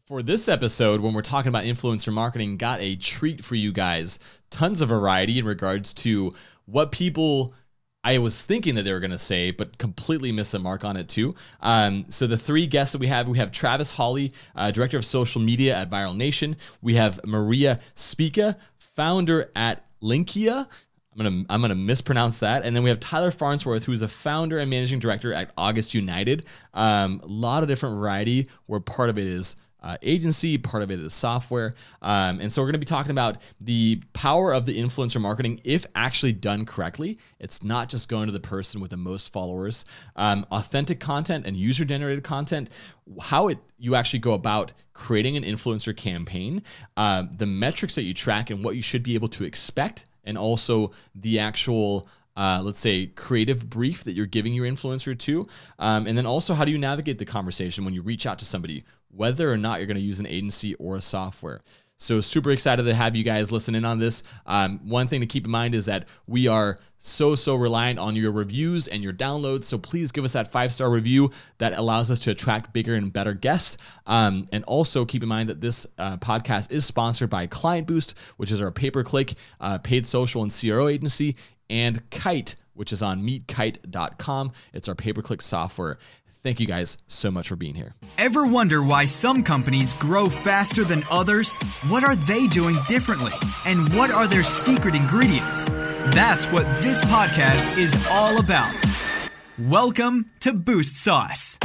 For this episode, when we're talking about influencer marketing, got a treat for you guys. Tons of variety in regards to what people I was thinking that they were going to say, but completely missed a mark on it too. So the three guests that we have Travis Hawley, Director of Social Media at Viral Nation. We have Maria Sipka, founder at Linqia. I'm gonna mispronounce that. And then we have Tyler Farnsworth, who's a founder and managing director at August United. A lot of different variety where part of it is agency, part of it is software. And so we're going to be talking about the power of the influencer marketing if actually done correctly. It's not just going to the person with the most followers. Authentic content and user-generated content, how you actually go about creating an influencer campaign, the metrics that you track and what you should be able to expect, and also the actual let's say creative brief that you're giving your influencer to. And then also, how do you navigate the conversation when you reach out to somebody, whether or not you're going to use an agency or a software. So super excited to have you guys listen in on this. One thing to keep in mind is that we are so reliant on your reviews and your downloads. So please give us that 5-star review that allows us to attract bigger and better guests. And also keep in mind that this podcast is sponsored by Client Boost, which is our pay-per-click paid social and CRO agency, and Kite, which is on meetkite.com. It's our pay-per-click software. Thank you guys so much for being here. Ever wonder why some companies grow faster than others? What are they doing differently? And what are their secret ingredients? That's what this podcast is all about. Welcome to Boost Sauce.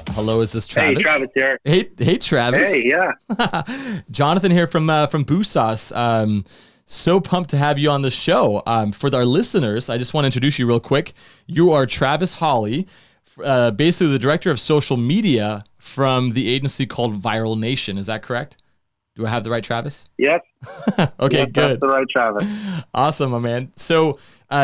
Hello, is this Travis? Hey, Travis here. Hey, Travis. Hey, yeah. Johnathan here from Boost Sauce. So pumped to have you on the show. For our listeners, I just want to introduce you real quick. You are Travis Hawley, basically the director of social media from the agency called Viral Nation. Is that correct? Do I have the right Travis? Yes. Okay, yes, good. That's the right Travis. Awesome, my man. So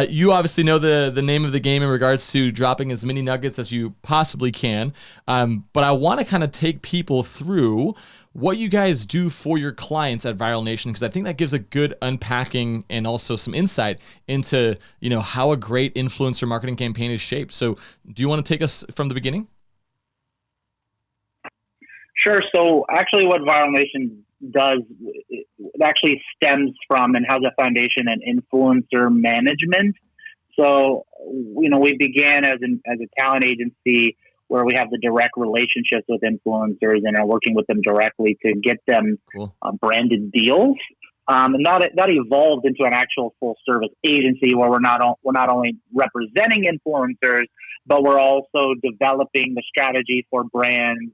you obviously know the name of the game in regards to dropping as many nuggets as you possibly can. But I want to kind of take people through what you guys do for your clients at Viral Nation, because I think that gives a good unpacking and also some insight into, how a great influencer marketing campaign is shaped. So do you want to take us from the beginning? Sure. So actually what Viral Nation does, it actually stems from and has a foundation in influencer management. So, we began as a talent agency where we have the direct relationships with influencers and are working with them directly to get them branded deals. And that evolved into an actual full service agency where we're not only representing influencers, but we're also developing the strategy for brands,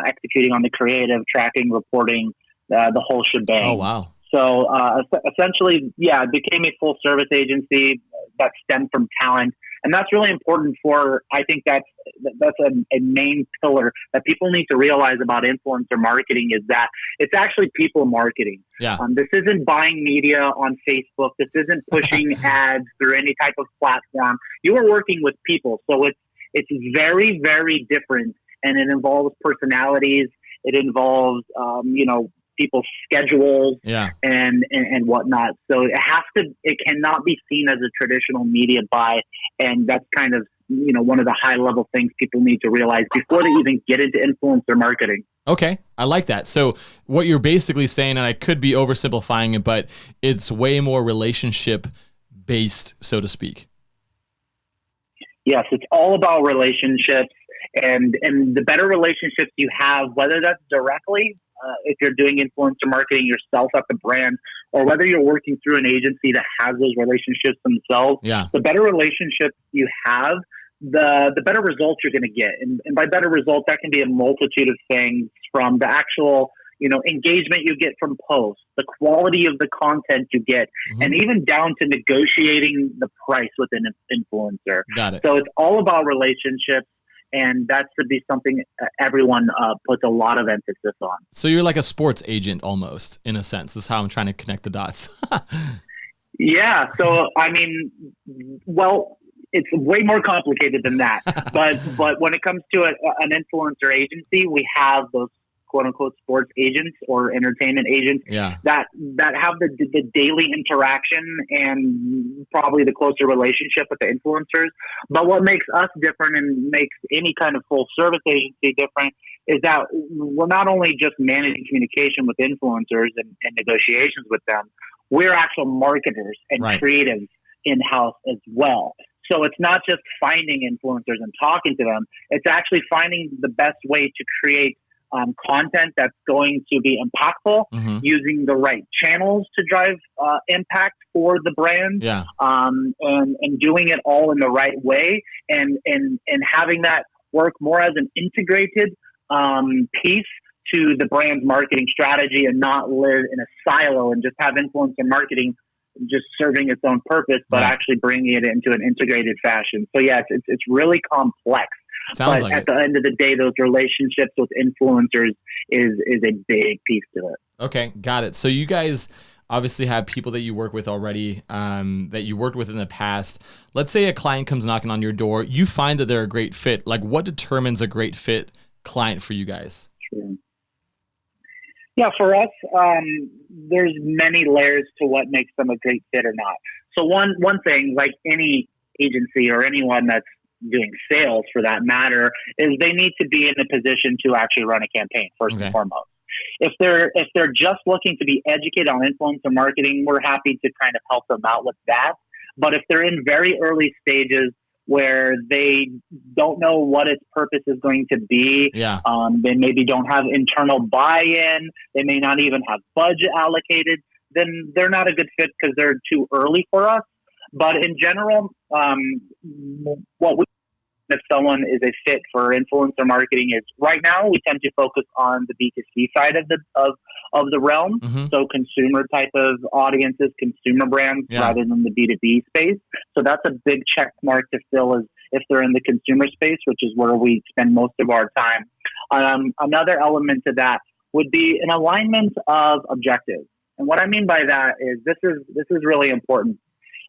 executing on the creative, tracking, reporting, the whole shebang. Oh, wow. So essentially, it became a full service agency that stemmed from talent. And that's really important I think that's a main pillar that people need to realize about influencer marketing is that it's actually people marketing. Yeah. This isn't buying media on Facebook. This isn't pushing ads through any type of platform. You are working with people. So it's very, very different. And it involves personalities. It involves, people's schedules and whatnot. So it cannot be seen as a traditional media buy. And that's kind of, one of the high level things people need to realize before they even get into influencer marketing. Okay. I like that. So what you're basically saying, and I could be oversimplifying it, but it's way more relationship based, so to speak. Yes. It's all about relationships and the better relationships you have, whether that's directly, if you're doing influencer marketing yourself at the brand, or whether you're working through an agency that has those relationships themselves, the better relationships you have, the better results you're going to get. And by better results, that can be a multitude of things, from the actual, engagement you get from posts, the quality of the content you get, and even down to negotiating the price with an influencer. Got it. So it's all about relationships. And that should be something everyone puts a lot of emphasis on. So you're like a sports agent almost, in a sense. This is how I'm trying to connect the dots. Yeah. So, it's way more complicated than that. But when it comes to an influencer agency, we have those quote unquote sports agents or entertainment agents that have the daily interaction and probably the closer relationship with the influencers. But what makes us different and makes any kind of full service agency different is that we're not only just managing communication with influencers and negotiations with them, we're actual marketers and creatives in-house as well. So it's not just finding influencers and talking to them. It's actually finding the best way to create content that's going to be impactful, using the right channels to drive impact for the brand, and doing it all in the right way, and having that work more as an integrated piece to the brand's marketing strategy, and not live in a silo and just have influencer marketing just serving its own purpose, but actually bringing it into an integrated fashion. So yes, it's really complex. Sounds but like at the end of the day, those relationships with influencers is a big piece to it. Okay, got it. So you guys obviously have people that you work with already, that you worked with in the past. Let's say a client comes knocking on your door. You find that they're a great fit. Like, what determines a great fit client for you guys? Sure. Yeah, for us, there's many layers to what makes them a great fit or not. So one thing, like any agency or anyone that's doing sales for that matter, is they need to be in a position to actually run a campaign first and foremost. If they're just looking to be educated on influencer marketing, we're happy to kind of help them out with that. But if they're in very early stages where they don't know what its purpose is going to be, they maybe don't have internal buy-in, they may not even have budget allocated, then they're not a good fit because they're too early for us. But in general, what we if someone is a fit for influencer marketing is right now we tend to focus on the B2C side of the realm. So consumer type of audiences, consumer brands rather than the B2B space. So that's a big check mark to fill is if they're in the consumer space, which is where we spend most of our time. Another element to that would be an alignment of objectives. And what I mean by that is this is really important.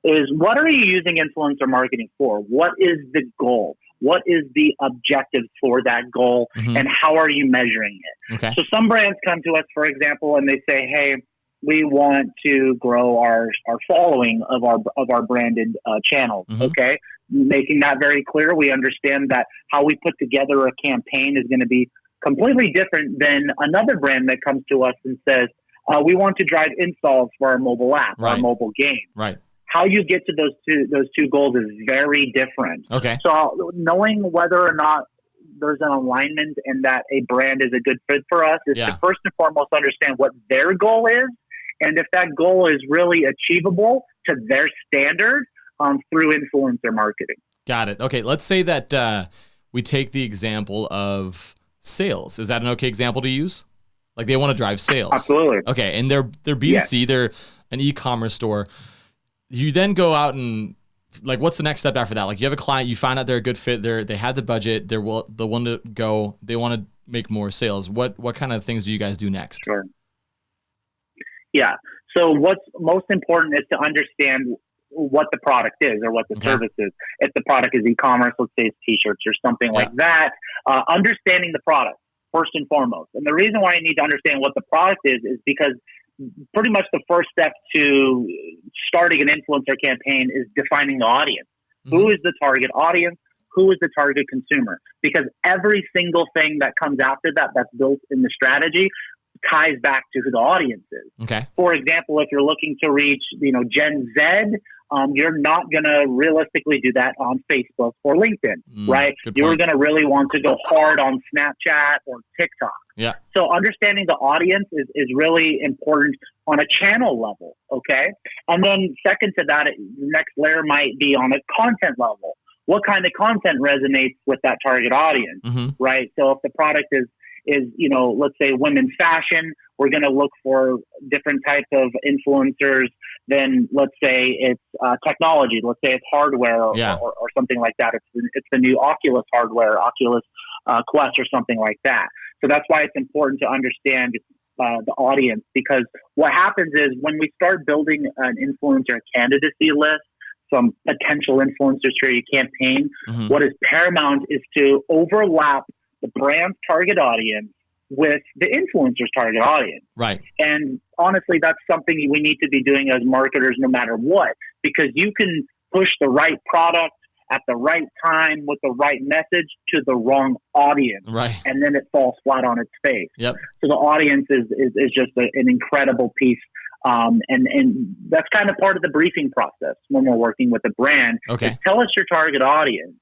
Is what are you using influencer marketing for? What is the goal? What is the objective for that goal? And how are you measuring it? Okay. So some brands come to us, for example, and they say, hey, we want to grow our following of our branded channels. Okay. Making that very clear. We understand that how we put together a campaign is going to be completely different than another brand that comes to us and says, we want to drive installs for our mobile app, our mobile game. Right. How you get to those two goals is very different. Okay. So knowing whether or not there's an alignment and that a brand is a good fit for us is to first and foremost understand what their goal is, and if that goal is really achievable to their standard through influencer marketing. Got it. Okay, let's say that we take the example of sales. Is that an okay example to use? Like they want to drive sales. Absolutely. Okay, and they're B2C, they're an e-commerce store. You then go out and like, what's the next step after that? Like you have a client, you find out they're a good fit, they have the budget, they're the one to go, they want to make more sales. What kind of things do you guys do next? Sure. Yeah. So what's most important is to understand what the product is or what the service is. If the product is e-commerce, let's say it's t-shirts or something like that, understanding the product first and foremost. And the reason why you need to understand what the product is because pretty much the first step to starting an influencer campaign is defining the audience. Who is the target audience? Who is the target consumer? Because every single thing that comes after that that's built in the strategy ties back to who the audience is. Okay. For example, if you're looking to reach, Gen Z, you're not going to realistically do that on Facebook or LinkedIn, right? You're going to really want to go hard on Snapchat or TikTok. Yeah. So understanding the audience is really important on a channel level, okay? And then second to that, the next layer might be on a content level. What kind of content resonates with that target audience, right? So if the product is let's say women's fashion, we're going to look for different types of influencers. Then let's say it's technology. Let's say it's hardware or something like that. It's the new Oculus hardware, Oculus Quest or something like that. So that's why it's important to understand the audience, because what happens is when we start building an influencer candidacy list, some potential influencers for your campaign, what is paramount is to overlap the brand's target audience with the influencer's target audience. Right. And honestly, that's something we need to be doing as marketers no matter what, because you can push the right product at the right time with the right message to the wrong audience. Right. And then it falls flat on its face. Yep. So the audience is just an incredible piece. And that's kind of part of the briefing process when we're working with a brand. Okay. Tell us your target audience,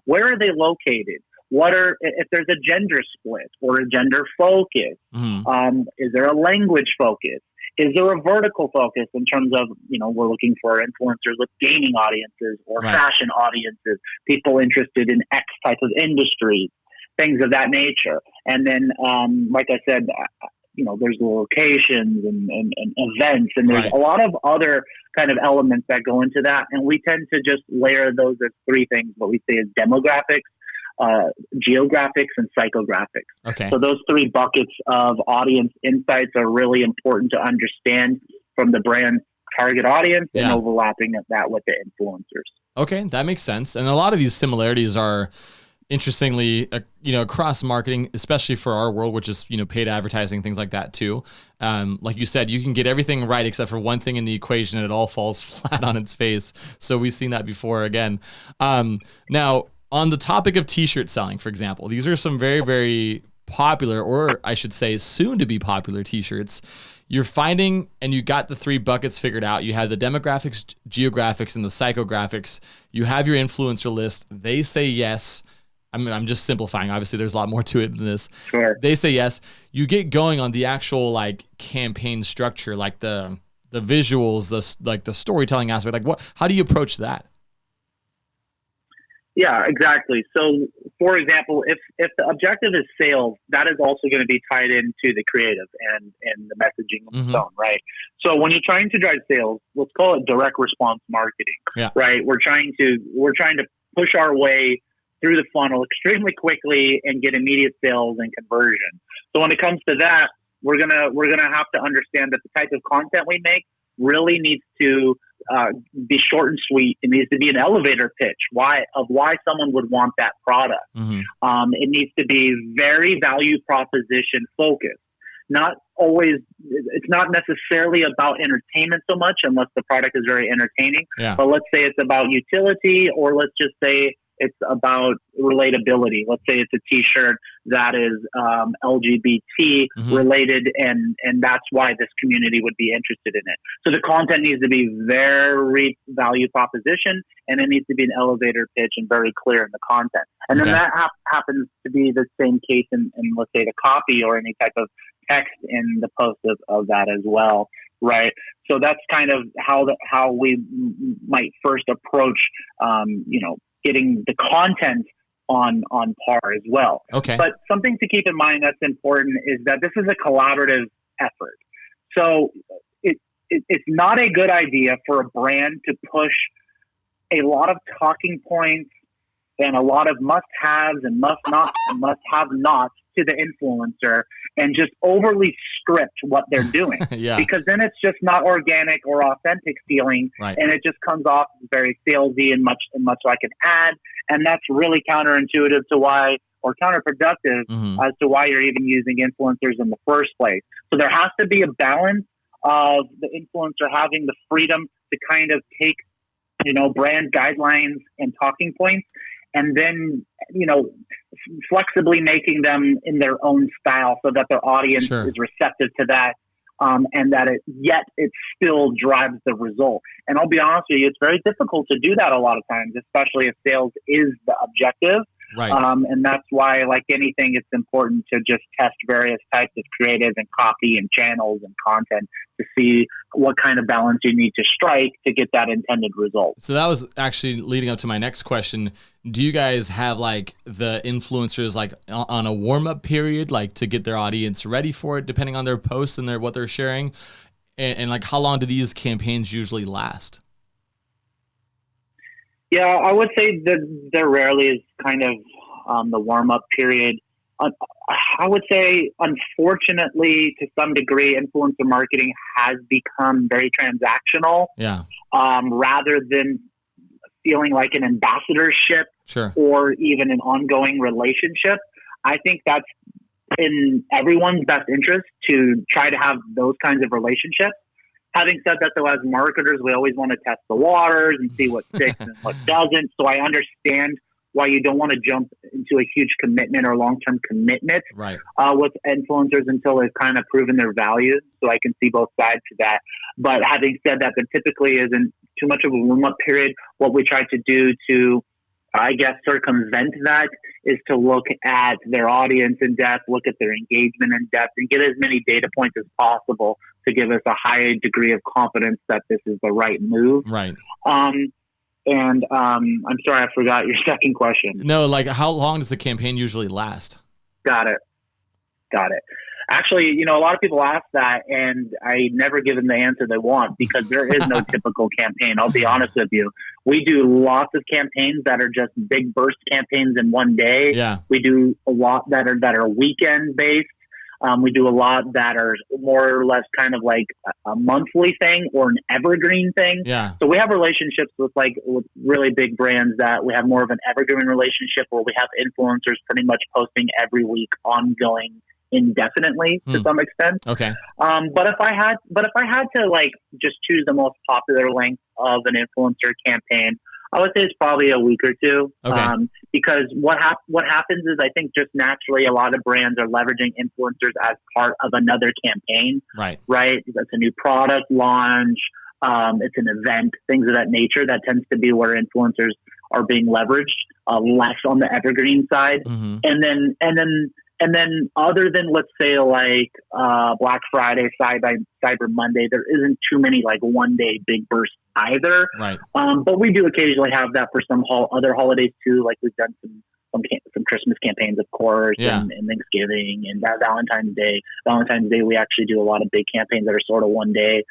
where are they located? If there's a gender split or a gender focus, is there a language focus? Is there a vertical focus in terms of, we're looking for influencers with gaming audiences or fashion audiences, people interested in X type of industry, things of that nature. And then, like I said, there's the locations and events, and there's a lot of other kind of elements that go into that. And we tend to just layer those as three things, what we say is demographics, geographics, and psychographics. Okay. So those three buckets of audience insights are really important to understand from the brand target audience and overlapping that with the influencers. Okay, that makes sense. And a lot of these similarities are, interestingly, across marketing, especially for our world, which is, paid advertising, things like that too. Like you said, you can get everything right except for one thing in the equation and it all falls flat on its face. So we've seen that before again. Now, on the topic of t-shirt selling, for example, these are some very, very popular, or I should say soon to be popular t-shirts. You're finding, and you got the three buckets figured out. You have the demographics, geographics, and the psychographics. You have your influencer list. They say yes. I'm just simplifying. Obviously, there's a lot more to it than this. Sure. They say yes. You get going on the actual campaign structure, like the visuals, the storytelling aspect. How do you approach that? Yeah, exactly. So, for example, if the objective is sales, that is also going to be tied into the creative and the messaging of the tone, right? So when you're trying to drive sales, let's call it direct response marketing, right? We're trying to push our way through the funnel extremely quickly and get immediate sales and conversion. So when it comes to that, we're gonna have to understand that the type of content we make really needs to be short and sweet. It needs to be an elevator pitch why someone would want that product. It needs to be very value proposition focused. Not always, it's not necessarily about entertainment so much, unless the product is very entertaining. But let's say it's about utility, or let's just say it's about relatability. Let's say it's a t-shirt that is LGBT related, and that's why this community would be interested in it. So the content needs to be very value proposition, and it needs to be an elevator pitch and very clear in the content. And then that happens to be the same case in, let's say, the copy or any type of text in the post of that as well. Right. So that's kind of how we might first approach, getting the content on par as well. Okay. But something to keep in mind that's important is that this is a collaborative effort. So it's not a good idea for a brand to push a lot of talking points and a lot of must-haves and must-have-nots to the influencer and just overly script what they're doing. Because then it's just not organic or authentic feeling, and it just comes off very salesy and much like an ad, and that's really counterintuitive to why, or counterproductive as to why you're even using influencers in the first place. So there has to be a balance of the influencer having the freedom to kind of take, brand guidelines and talking points, and then, flexibly making them in their own style so that their audience is receptive to that, and that it still drives the result. And I'll be honest with you, it's very difficult to do that a lot of times, especially if sales is the objective. Right. And that's why, like anything, it's important to just test various types of creative and copy and channels and content to see what kind of balance you need to strike to get that intended result. So that was actually leading up to my next question. Do you guys have the influencers on a warm-up period, to get their audience ready for it, depending on their posts and what they're sharing? And how long do these campaigns usually last? Yeah, I would say that there rarely is kind of the warm-up period. I would say, unfortunately, to some degree, influencer marketing has become very transactional. Rather than feeling like an ambassadorship or even an ongoing relationship. I think that's in everyone's best interest to try to have those kinds of relationships. Having said that, though, as marketers, we always want to test the waters and see what sticks and what doesn't. So I understand why you don't want to jump into a huge commitment or long-term commitment with influencers until they've kind of proven their value. So I can see both sides to that. But having said that, there typically isn't too much of a warm-up period. What we try to do to, I guess, circumvent that is to look at their audience in depth, look at their engagement in depth, and get as many data points as possible to give us a high degree of confidence that this is the right move. Right. And I'm sorry, I forgot your second question. No, like how long does the campaign usually last? Got it. Actually, a lot of people ask that, and I never give them the answer they want because there is no typical campaign. I'll be honest with you. We do lots of campaigns that are just big burst campaigns in one day. Yeah. We do a lot that are weekend based. We do a lot that are more or less kind of like a monthly thing or an evergreen thing. Yeah. So we have relationships with really big brands that we have more of an evergreen relationship where we have influencers pretty much posting every week, ongoing, indefinitely to some extent. Okay. But if I had to like just choose the most popular length of an influencer campaign, I would say it's probably a week or two. Okay. Because what happens is I think just naturally a lot of brands are leveraging influencers as part of another campaign. Right. That's a new product launch. It's an event, things of that nature. That tends to be where influencers are being leveraged, less on the evergreen side. Mm-hmm. And then other than, let's say, like Black Friday, Cyber Monday, there isn't too many like one day big bursts either. Right. But we do occasionally have that for some other holidays too. Like we've done some Christmas campaigns, of course, and Thanksgiving and Valentine's Day. Valentine's Day, we actually do a lot of big campaigns that are sort of one day.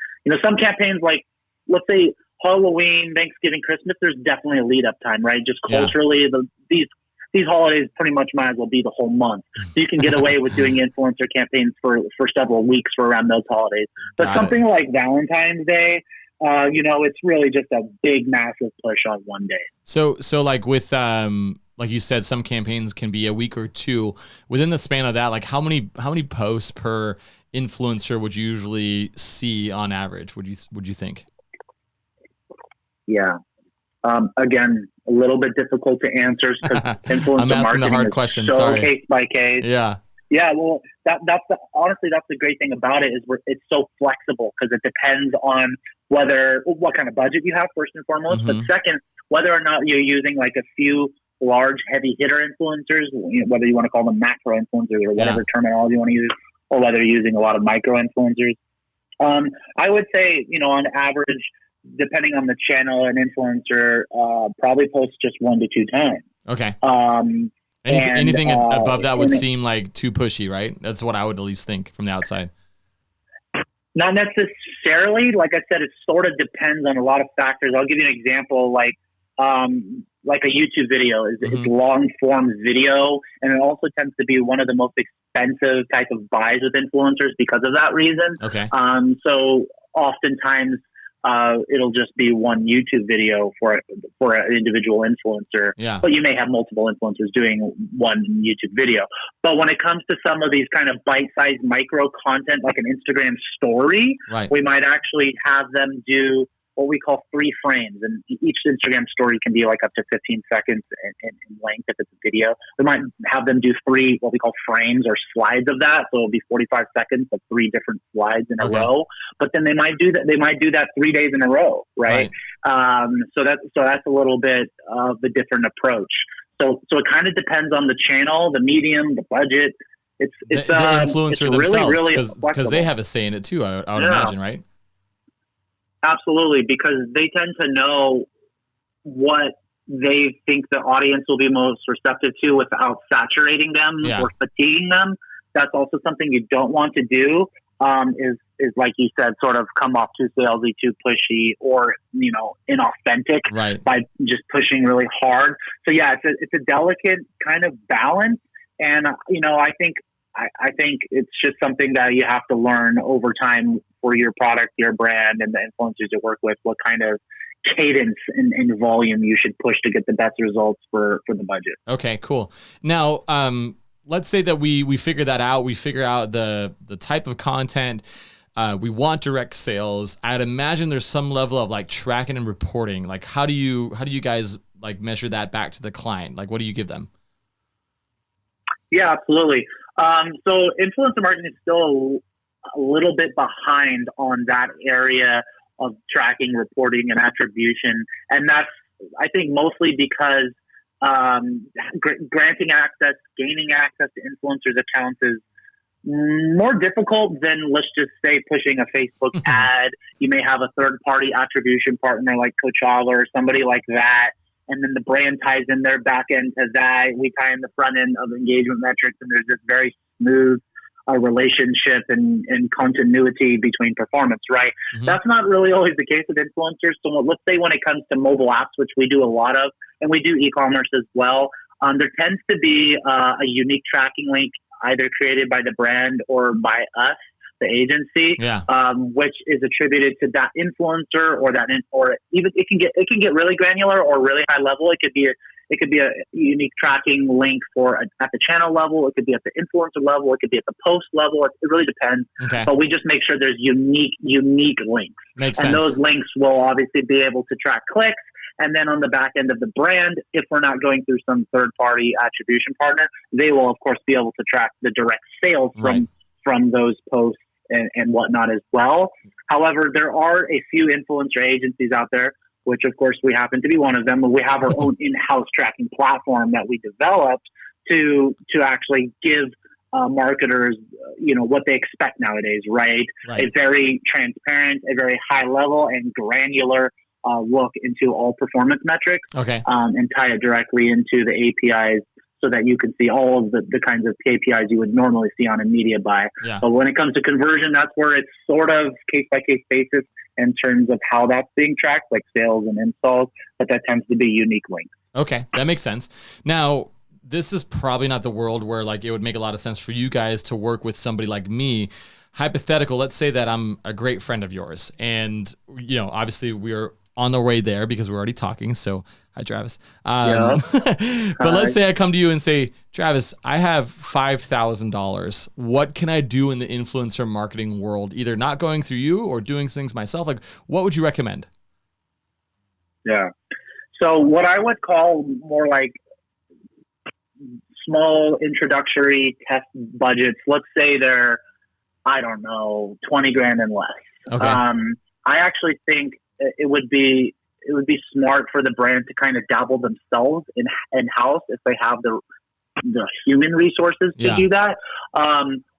Some campaigns like, let's say, Halloween, Thanksgiving, Christmas, there's definitely a lead up time, right? Just culturally, these holidays pretty much might as well be the whole month. So you can get away with doing influencer campaigns for several weeks for around those holidays. But something like Valentine's Day, it's really just a big, massive push on one day. So like with, like you said, some campaigns can be a week or two. Within the span of that, like how many posts per influencer would you usually see on average? Would you think? Yeah. Again, a little bit difficult to answer because influencer I'm asking marketing the hard is question. so Sorry. case by case. Yeah. Yeah. Well, honestly, that's the great thing about it is it's so flexible because it depends on what kind of budget you have first and foremost, Mm-hmm. but second, whether or not you're using like a few large heavy hitter influencers, whether you want to call them macro influencers or whatever terminology you want to use, or whether you're using a lot of micro influencers. I would say, on average, depending on the channel, an influencer probably posts just 1 to 2 times. Okay. Anything above that would seem like too pushy, right? That's what I would at least think from the outside. Not necessarily. Like I said, it sort of depends on a lot of factors. I'll give you an example. Like a YouTube video is long form video, and it also tends to be one of the most expensive type of buys with influencers because of that reason. Okay. So oftentimes it'll just be one YouTube video for an individual influencer. Yeah. But you may have multiple influencers doing one YouTube video. But when it comes to some of these kind of bite-sized micro content, like an Instagram story, we might actually have them do what we call 3 frames. And each Instagram story can be like up to 15 seconds in length if it's a video. We might have them do 3 what we call frames or slides of that. So it'll be 45 seconds of 3 different slides in a row. But then they might do that 3 days in a row, right? So that's a little bit of a different approach. So it kind of depends on the channel, the medium, the budget. It's the influencer themselves, really because they have a say in it too. I would imagine, right? Absolutely, because they tend to know what they think the audience will be most receptive to without saturating them or fatiguing them. That's also something you don't want to do. Is like you said, sort of come off too salesy, too pushy, or inauthentic by just pushing really hard. So yeah, it's a delicate kind of balance, and I think it's just something that you have to learn over time for your product, your brand, and the influencers you work with, what kind of cadence and volume you should push to get the best results for the budget. Okay, cool. Now, let's say that we figure that out. We figure out the type of content. We want direct sales. I'd imagine there's some level of like tracking and reporting. Like how do you guys like measure that back to the client? Like what do you give them? Yeah, absolutely. So influencer marketing is still a little bit behind on that area of tracking, reporting, and attribution. And that's, I think, mostly because granting access, gaining access to influencers' accounts is more difficult than, let's just say, pushing a Facebook ad. You may have a third-party attribution partner like Coachella or somebody like that, and then the brand ties in their back end to that. We tie in the front end of engagement metrics, and there's this very smooth relationship and continuity between performance, right? Mm-hmm. That's not really always the case with influencers. So let's say when it comes to mobile apps, which we do a lot of, and we do e-commerce as well, there tends to be a unique tracking link either created by the brand or by us, the agency, which is attributed to that influencer or even it can get really granular or really high level. It could be a unique tracking link at the channel level. It could be at the influencer level. It could be at the post level. It really depends. Okay. But we just make sure there's unique links. Makes and sense. Those links will obviously be able to track clicks. And then on the back end of the brand, if we're not going through some third-party attribution partner, they will, of course, be able to track the direct sales from those posts and whatnot as well. However, there are a few influencer agencies out there, which, of course, we happen to be one of them. We have our own in-house tracking platform that we developed to actually give marketers, what they expect nowadays, right? A very transparent, a very high level and granular look into all performance metrics, and tie it directly into the APIs so that you can see all of the kinds of KPIs you would normally see on a media buy. Yeah. But when it comes to conversion, that's where it's sort of case-by-case basis in terms of how that's being tracked, like sales and installs, but that tends to be unique links. Okay, that makes sense. Now, this is probably not the world where like it would make a lot of sense for you guys to work with somebody like me. Hypothetical, let's say that I'm a great friend of yours, and obviously we are on the way there because we're already talking. So hi, Travis. But let's say I come to you and say, Travis, I have $5,000. What can I do in the influencer marketing world? Either not going through you or doing things myself. Like, what would you recommend? Yeah. So what I would call more like small introductory test budgets, let's say they're, I don't know, 20 grand and less. Okay. I actually think it would be smart for the brand to kind of dabble themselves in house if they have the human resources to do that.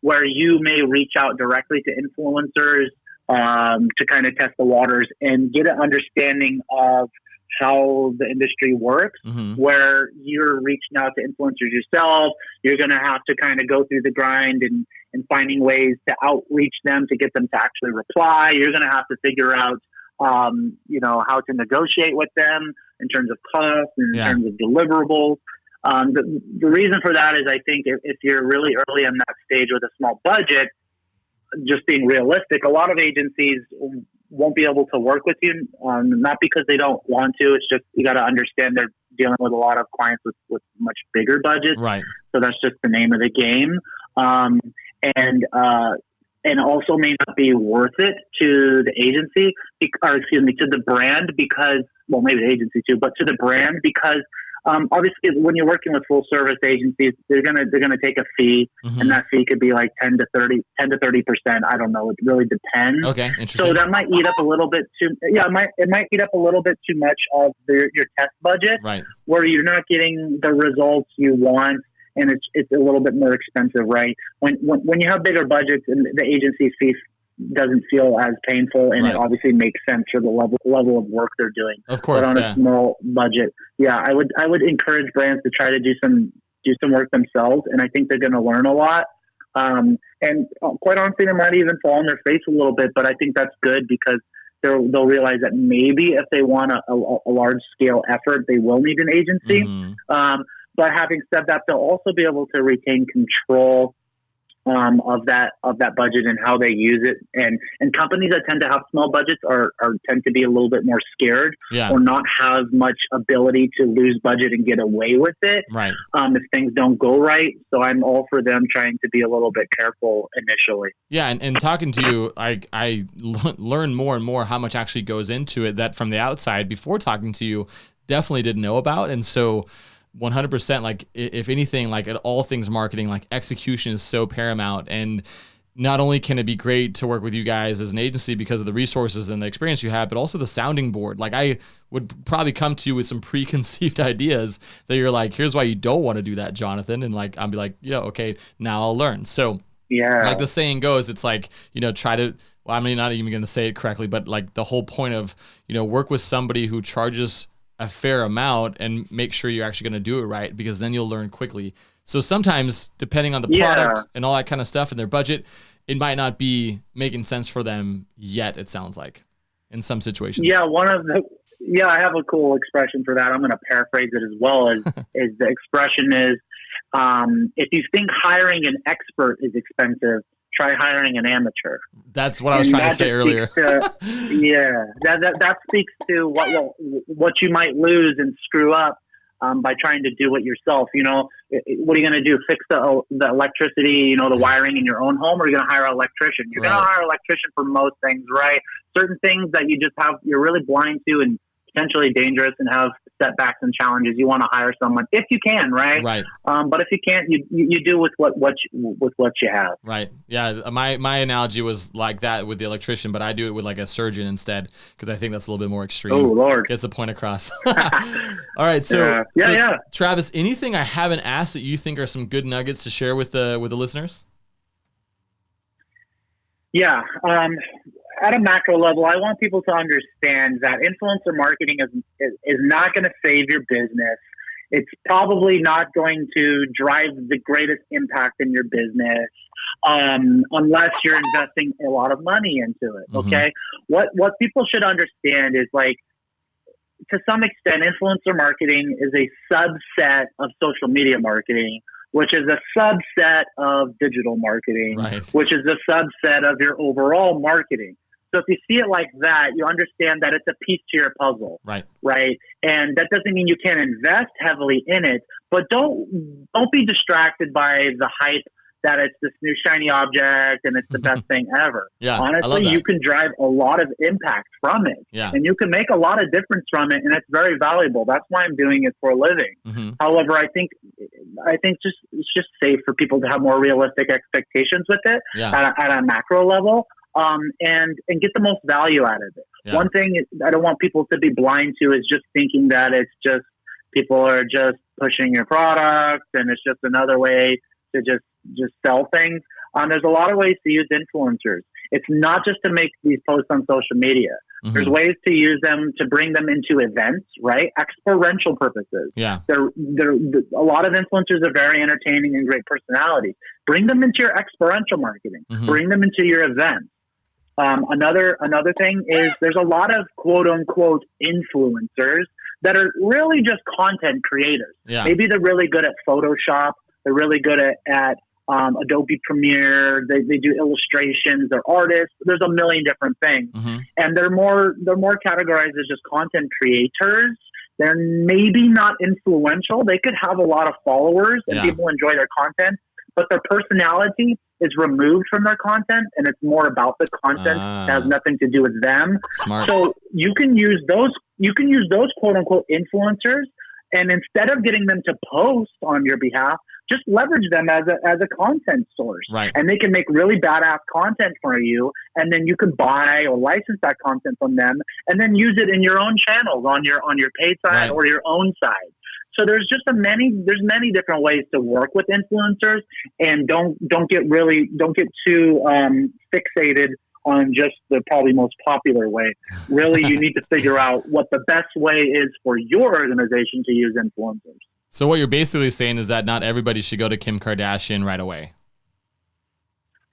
Where you may reach out directly to influencers to kind of test the waters and get an understanding of how the industry works. Mm-hmm. Where you're reaching out to influencers yourself, you're going to have to kind of go through the grind and finding ways to outreach them to get them to actually reply. You're going to have to figure out how to negotiate with them in terms of cost and in terms of deliverables. The reason for that is I think if you're really early in that stage with a small budget, just being realistic, a lot of agencies won't be able to work with you, not because they don't want to. It's just you got to understand they're dealing with a lot of clients with much bigger budgets. Right. So that's just the name of the game. And also may not be worth it to the agency, to the brand because, well, maybe the agency too, but to the brand because obviously when you're working with full service agencies, they're gonna take a fee, and that fee could be like 10 to 30%. I don't know. It really depends. Okay, interesting. So that might eat up a little bit too. Yeah, it might eat up a little bit too much of your test budget, right? Where you're not getting the results you want. And it's a little bit more expensive, right? When you have bigger budgets and the agency fee doesn't feel as painful, and it obviously makes sense for the level of work they're doing. Of course, but on a small budget, I would encourage brands to try to do some work themselves, and I think they're going to learn a lot. And quite honestly, they might even fall on their face a little bit, but I think that's good because they'll realize that maybe if they want a large scale effort, they will need an agency. But having said that, they'll also be able to retain control of that budget and how they use it. And companies that tend to have small budgets are tend to be a little bit more scared or not have much ability to lose budget and get away with it if things don't go right. So I'm all for them trying to be a little bit careful initially. Yeah, and talking to you, I learn more and more how much actually goes into it that from the outside before talking to you definitely didn't know about. And so 100%, like if anything, like at all things marketing, like execution is so paramount. And not only can it be great to work with you guys as an agency because of the resources and the experience you have, but also the sounding board. Like I would probably come to you with some preconceived ideas that you're like, here's why you don't want to do that, Johnathan. And like, I'll be like, yeah, okay, now I'll learn. So like the saying goes, it's like, try to, well, I mean, not even going to say it correctly, but like the whole point of, work with somebody who charges a fair amount and make sure you're actually going to do it right, because then you'll learn quickly. So sometimes depending on the product and all that kind of stuff and their budget, it might not be making sense for them yet. It sounds like in some situations. Yeah. I have a cool expression for that. I'm going to paraphrase it as well as the expression is, if you think hiring an expert is expensive, try hiring an amateur. That's what I was trying to say earlier. That speaks to what you might lose and screw up by trying to do it yourself. What are you going to do? Fix the electricity, the wiring in your own home, or are you going to hire an electrician? You're going to hire an electrician for most things, right? Certain things that you're really blind to and potentially dangerous and have setbacks and challenges, you want to hire someone if you can, right? But if you can't, you do with what you have. Right. Yeah. My analogy was like that with the electrician, but I do it with like a surgeon instead, because I think that's a little bit more extreme. Oh Lord, gets the point across. All right. So Travis, anything I haven't asked that you think are some good nuggets to share with the listeners? Yeah. At a macro level, I want people to understand that influencer marketing is not going to save your business. It's probably not going to drive the greatest impact in your business unless you're investing a lot of money into it. Okay, what people should understand is, like, to some extent, influencer marketing is a subset of social media marketing, which is a subset of digital marketing, which is a subset of your overall marketing. So if you see it like that, you understand that it's a piece to your puzzle, right? And that doesn't mean you can't invest heavily in it, but don't be distracted by the hype that it's this new shiny object and it's the best thing ever. Honestly, you can drive a lot of impact from it, and you can make a lot of difference from it, and it's very valuable. That's why I'm doing it for a living. However, I think it's just safe for people to have more realistic expectations with it at a macro level. And get the most value out of it. One thing I don't want people to be blind to is just thinking that it's just people are just pushing your product and it's just another way to just sell things. There's a lot of ways to use influencers. It's not just to make these posts on social media. There's ways to use them to bring them into events, right? Experiential purposes. They're a lot of influencers are very entertaining and great personalities. Bring them into your experiential marketing. Bring them into your events. Another thing is there's a lot of quote unquote influencers that are really just content creators. Maybe they're really good at Photoshop. They're really good at Adobe Premiere. They do illustrations. They're artists. There's a million different things, and they're more categorized as just content creators. They're maybe not influential. They could have a lot of followers and people enjoy their content, but their personality is removed from their content, and it's more about the content that has nothing to do with them. So you can use those quote unquote influencers, and instead of getting them to post on your behalf, just leverage them as a content source. And they can make really badass content for you, and then you can buy or license that content from them and then use it in your own channels on your paid side or your own side. So there's many different ways to work with influencers, and don't get too fixated on just the probably most popular way. Really, you need to figure out what the best way is for your organization to use influencers. So what you're basically saying is that not everybody should go to Kim Kardashian right away.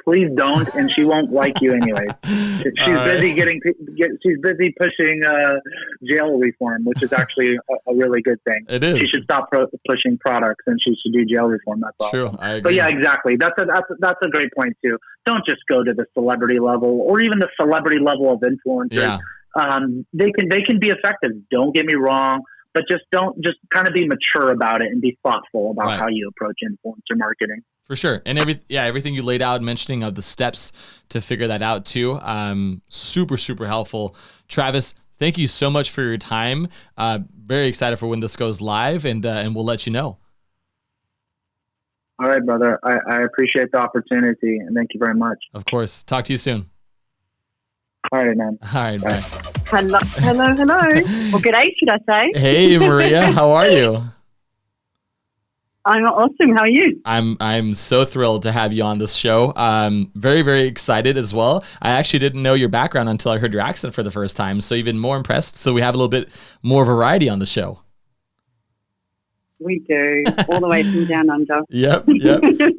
Please don't, and she won't like you anyway. She's busy she's busy pushing jail reform, which is actually a really good thing. It is. She should stop pushing products, and she should do jail reform. That's all. True, I agree. But yeah, exactly. That's a great point too. Don't just go to the celebrity level or even the celebrity level of influencers. Yeah. They can be effective. Don't get me wrong. But just kind of be mature about it and be thoughtful about how you approach influencer marketing. For sure. And everything you laid out, mentioning of the steps to figure that out too. Super, super helpful. Travis, thank you so much for your time. Very excited for when this goes live, and we'll let you know. All right, brother. I appreciate the opportunity, and thank you very much. Of course. Talk to you soon. All right, man. All right, bye. Hello. Well, good day, should I say? Hey, Maria. How are you? I'm awesome. How are you? I'm so thrilled to have you on this show. Very, very excited as well. I actually didn't know your background until I heard your accent for the first time, so even more impressed. So we have a little bit more variety on the show. We do, all the way from down under. Yep.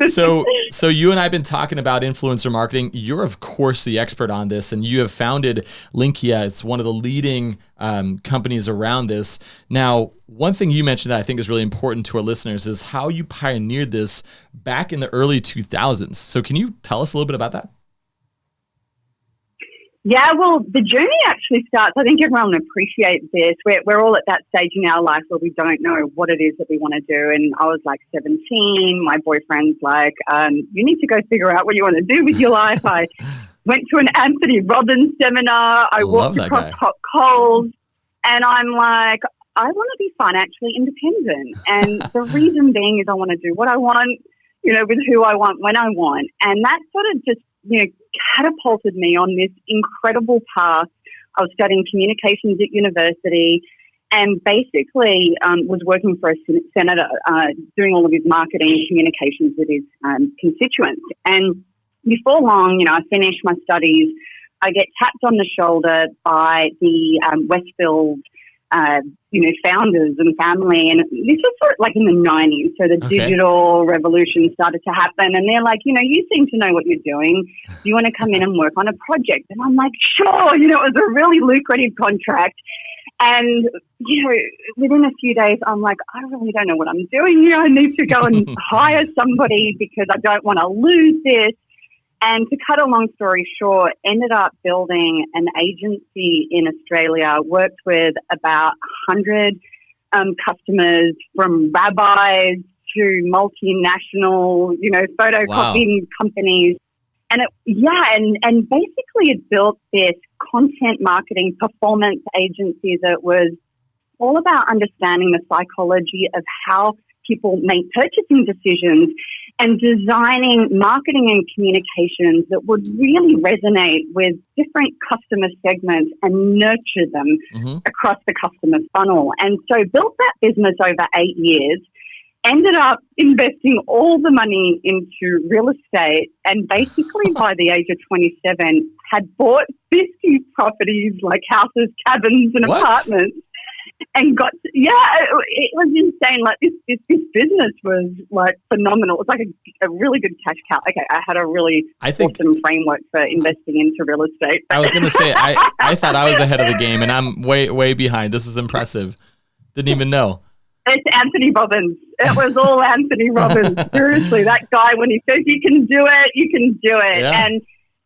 So you and I have been talking about influencer marketing. You're, of course, the expert on this, and you have founded Linqia. It's one of the leading companies around this. Now, one thing you mentioned that I think is really important to our listeners is how you pioneered this back in the early 2000s. So can you tell us a little bit about that? Yeah, well, the journey actually starts, I think everyone appreciates this. We're all at that stage in our life where we don't know what it is that we want to do. And I was like 17. My boyfriend's like, you need to go figure out what you want to do with your life. I went to an Anthony Robbins seminar. I walked across hot coals. And I'm like, I want to be financially independent. And the reason being is I want to do what I want, with who I want, when I want. And that sort of just, catapulted me on this incredible path. I was studying communications at university and basically was working for a senator doing all of his marketing communications with his constituents. And before long, I finished my studies. I get tapped on the shoulder by the Westfield founders and family. And this was sort of like in the 90s. So the digital revolution started to happen. And they're like, you seem to know what you're doing. Do you want to come in and work on a project? And I'm like, sure. It was a really lucrative contract. And, within a few days, I'm like, I really don't know what I'm doing here. I need to go and hire somebody because I don't want to lose this. And to cut a long story short, ended up building an agency in Australia, worked with about 100 customers from rabbis to multinational, photocopying companies. And and basically it built this content marketing performance agency that was all about understanding the psychology of how people make purchasing decisions and designing marketing and communications that would really resonate with different customer segments and nurture them across the customer funnel. And so built that business over 8 years, ended up investing all the money into real estate, and basically by the age of 27 had bought 50 properties like houses, cabins and apartments. And it was insane. Like this business was like phenomenal. It was like a really good cash cow. Okay, I had a really awesome framework for investing into real estate. I was going to say, I thought I was ahead of the game, and I'm way, way behind. This is impressive. Didn't even know. It's Anthony Robbins. It was all Anthony Robbins. Seriously, that guy, when he says you can do it, you can do it. Yeah. And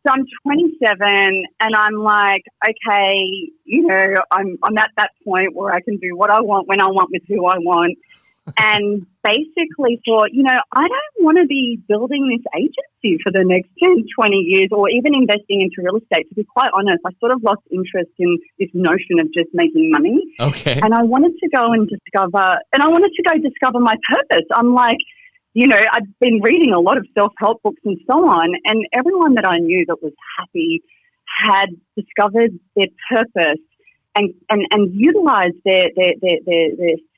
so I'm 27 and I'm like, okay, I'm at that point where I can do what I want, when I want, with who I want. And basically thought, I don't want to be building this agency for the next 10, 20 years or even investing into real estate. To be quite honest, I sort of lost interest in this notion of just making money. Okay. And I wanted to go discover my purpose. I'm like, I'd been reading a lot of self-help books and so on, and everyone that I knew that was happy had discovered their purpose and utilized their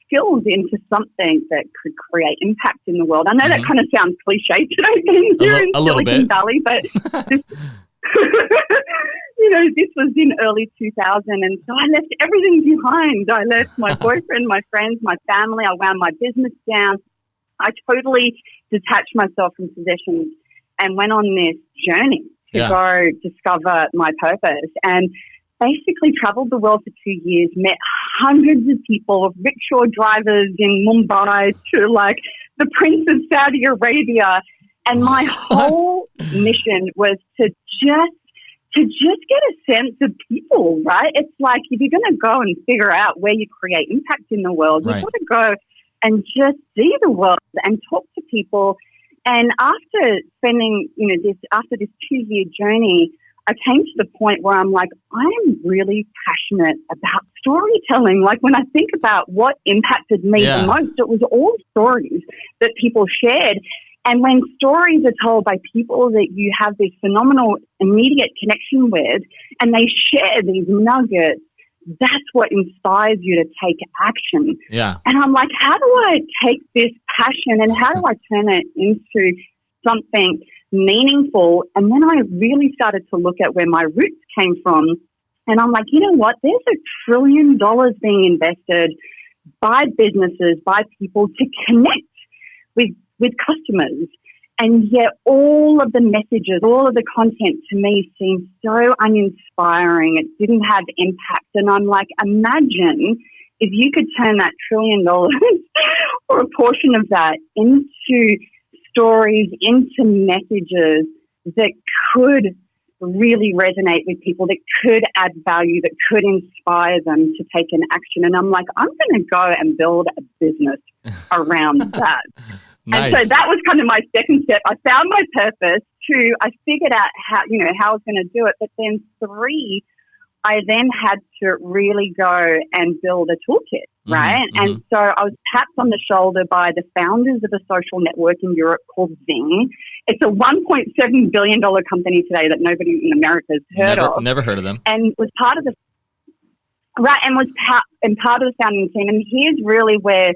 skills into something that could create impact in the world. I know that kind of sounds cliche today being here in Silicon Valley, but this, this was in early 2000, and so I left everything behind. I left my boyfriend, my friends, my family. I wound my business down. I totally detached myself from possessions and went on this journey to go discover my purpose, and basically traveled the world for 2 years, met hundreds of people, rickshaw drivers in Mumbai to like the Prince of Saudi Arabia. And my whole mission was to just get a sense of people, right? It's like if you're going to go and figure out where you create impact in the world, you've got to go and just see the world and talk to people. And after spending, after this 2-year journey, I came to the point where I'm like, I'm really passionate about storytelling. Like when I think about what impacted me the most, it was all stories that people shared. And when stories are told by people that you have this phenomenal immediate connection with, and they share these nuggets, that's what inspires you to take action. Yeah. And I'm like, how do I take this passion and how do I turn it into something meaningful? And then I really started to look at where my roots came from. And I'm like, you know what? There's $1 trillion being invested by businesses, by people to connect with customers. And yet all of the messages, all of the content to me seemed so uninspiring. It didn't have impact. And I'm like, imagine if you could turn that $1 trillion or a portion of that into stories, into messages that could really resonate with people, that could add value, that could inspire them to take an action. And I'm like, I'm going to go and build a business around that. Nice. And so that was kind of my second step. I found my purpose. 2, I figured out how I was going to do it. But then 3, I then had to really go and build a toolkit, right? Mm-hmm. And so I was tapped on the shoulder by the founders of a social network in Europe called Zing. It's a $1.7 billion company today that nobody in America has heard of. Never heard of them. And was part of the part of the founding team. And here's really where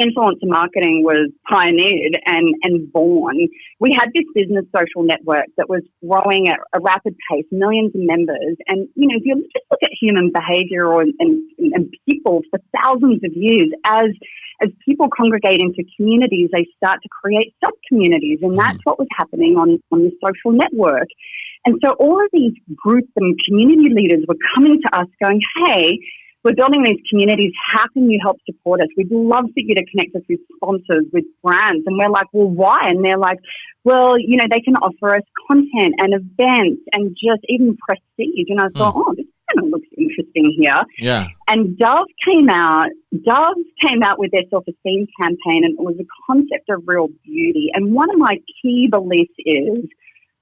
influencer marketing was pioneered and born. We had this business social network that was growing at a rapid pace, millions of members. And, if you just look at human behavior and people for thousands of years, as people congregate into communities, they start to create sub-communities. And that's what was happening on the social network. And so all of these groups and community leaders were coming to us going, hey, we're building these communities. How can you help support us? We'd love for you to connect us with sponsors, with brands. And we're like, well, why? And they're like, well, they can offer us content and events and just even prestige. And I thought, oh, this kind of looks interesting here. Yeah. And Doves came out with their self-esteem campaign, and it was a concept of real beauty. And one of my key beliefs is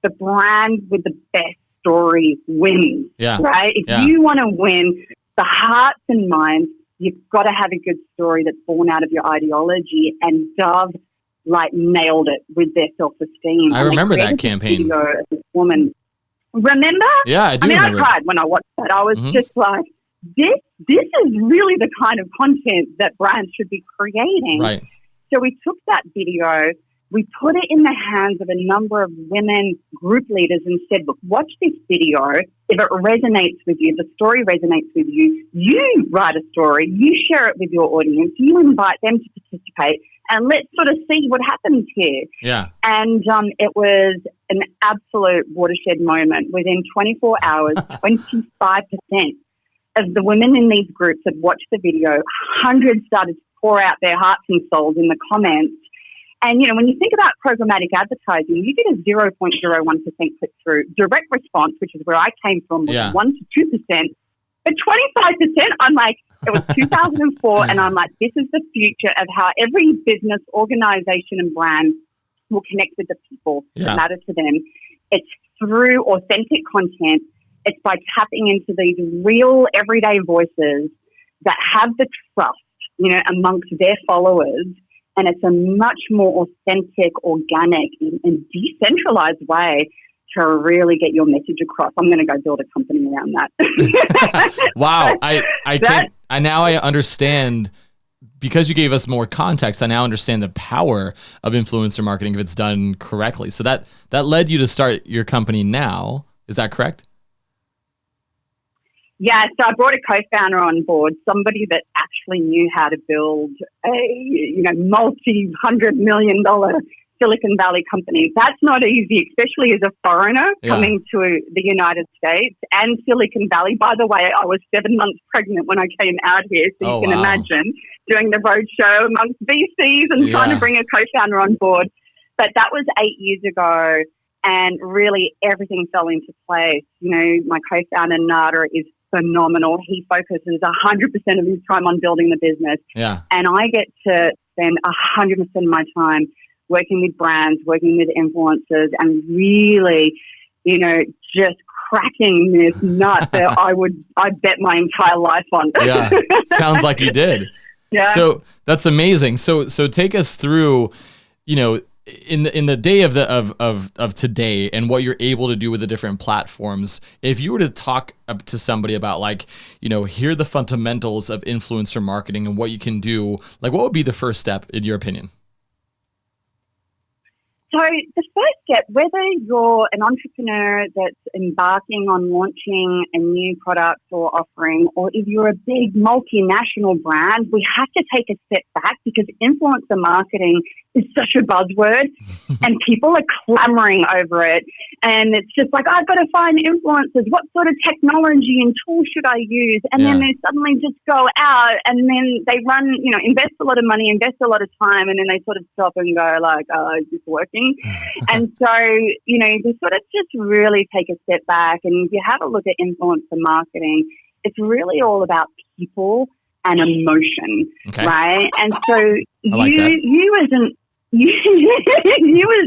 the brand with the best story wins. Yeah. Right? If you want to win the hearts and minds, you've got to have a good story that's born out of your ideology. And Dove nailed it with their self-esteem. I remember that campaign. This woman, remember? Yeah, I do. I remember. I cried when I watched that. I was just like, this is really the kind of content that brands should be creating. Right. So we took that video, we put it in the hands of a number of women group leaders and said, look, watch this video. If it resonates with you, the story resonates with you, you write a story, you share it with your audience, you invite them to participate, and let's sort of see what happens here. Yeah. And it was an absolute watershed moment. Within 24 hours, 25% of the women in these groups had watched the video. Hundreds started to pour out their hearts and souls in the comments. And, when you think about programmatic advertising, you get a 0.01% click-through. Direct response, which is where I came from, was 1 to 2%. But 25%, I'm like, it was 2004, and I'm like, this is the future of how every business, organization, and brand will connect with the people that matter to them. It's through authentic content. It's by tapping into these real, everyday voices that have the trust, amongst their followers. And it's a much more authentic, organic, and decentralized way to really get your message across. I'm going to go build a company around that. Wow. I now understand, because you gave us more context, I now understand the power of influencer marketing if it's done correctly. So that led you to start your company now. Is that correct? Yeah, so I brought a co-founder on board, somebody that actually knew how to build a multi-$100 million Silicon Valley companies. That's not easy, especially as a foreigner coming to the United States and Silicon Valley. By the way, I was 7 months pregnant when I came out here, so you can imagine doing the roadshow amongst VCs and trying to bring a co-founder on board. But that was 8 years ago, and really everything fell into place. You know, my co-founder, Nada, is phenomenal. He focuses 100% of his time on building the business. Yeah. And I get to spend 100% of my time working with brands, working with influencers, and really, you know, just cracking this nut that I bet my entire life on. Yeah. Sounds like you did. Yeah. So that's amazing. So take us through, you know, in the day of today and what you're able to do with the different platforms. If you were to talk up to somebody about, like, you know, here are the fundamentals of influencer marketing and what you can do, like, what would be the first step in your opinion? So the first step, whether you're an entrepreneur that's embarking on launching a new product or offering, or if you're a big multinational brand, we have to take a step back, because influencer marketing is such a buzzword and people are clamoring over it. And it's just like, I've got to find influencers. What sort of technology and tools should I use? And then they suddenly just go out and then they run, you know, invest a lot of money, invest a lot of time, and then they sort of stop and go like, oh, is this working? And so, you know, you sort of just really take a step back. And if you have a look at influencer marketing, it's really all about people and emotion, right? And so you as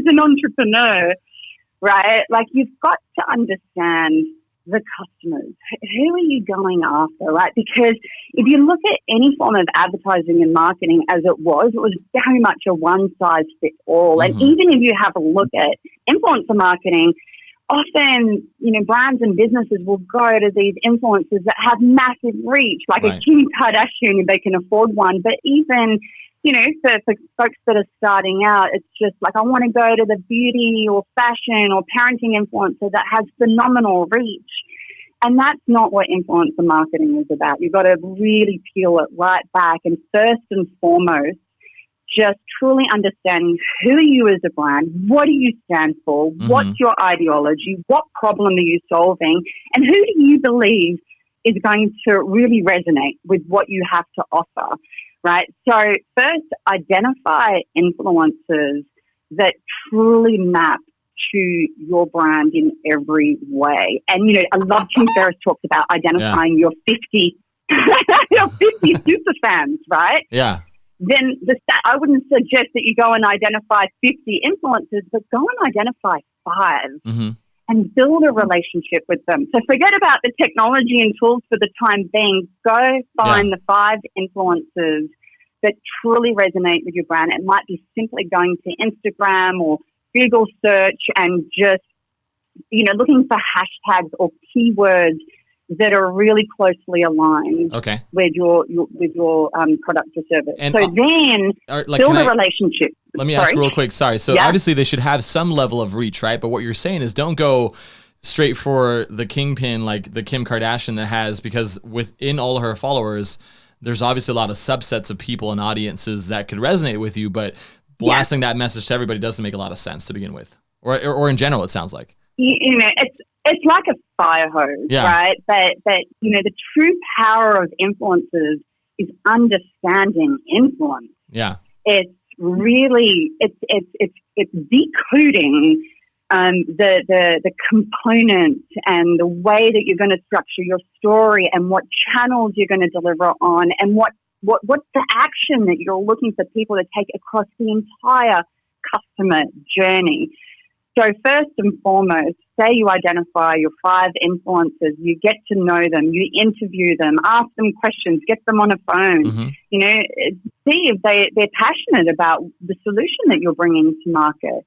an entrepreneur, right? Like, you've got to understand the customers. Who are you going after, right? Because if you look at any form of advertising and marketing as it was very much a one-size-fits-all. And even if you have a look at influencer marketing, often, you know, brands and businesses will go to these influencers that have massive reach, like a Kim Kardashian if they can afford one. But even, you know, for folks that are starting out, it's just like, I want to go to the beauty or fashion or parenting influencer that has phenomenal reach. And that's not what influencer marketing is about. You've got to really peel it right back, and first and foremost, just truly understand who are you as a brand, what do you stand for, what's your ideology, what problem are you solving, and who do you believe is going to really resonate with what you have to offer, right? So first, identify influencers that truly map to your brand in every way. And, you know, I love Tim Ferriss talks about identifying your 50 super fans, right? Yeah. Then I wouldn't suggest that you go and identify 50 influencers, but go and identify 5 and build a relationship with them. So forget about the technology and tools for the time being. Go find the 5 influencers that truly resonate with your brand. It might be simply going to Instagram or Google search and just, you know, looking for hashtags or keywords that are really closely aligned with your product or service. And so then build a relationship. Let me ask real quick. Sorry. So obviously they should have some level of reach, right? But what you're saying is don't go straight for the kingpin like the Kim Kardashian that has, because within all her followers, there's obviously a lot of subsets of people and audiences that could resonate with you, but blasting that message to everybody doesn't make a lot of sense to begin with. Or in general, it sounds like. You know, it's like a fire hose, right? But you know, the true power of influencers is understanding influence. Yeah, it's really it's decoding the components and the way that you're going to structure your story and what channels you're going to deliver on and what's the action that you're looking for people to take across the entire customer journey. So first and foremost, say you identify your 5 influencers, you get to know them, you interview them, ask them questions, get them on a phone, you know, see if they're passionate about the solution that you're bringing to market.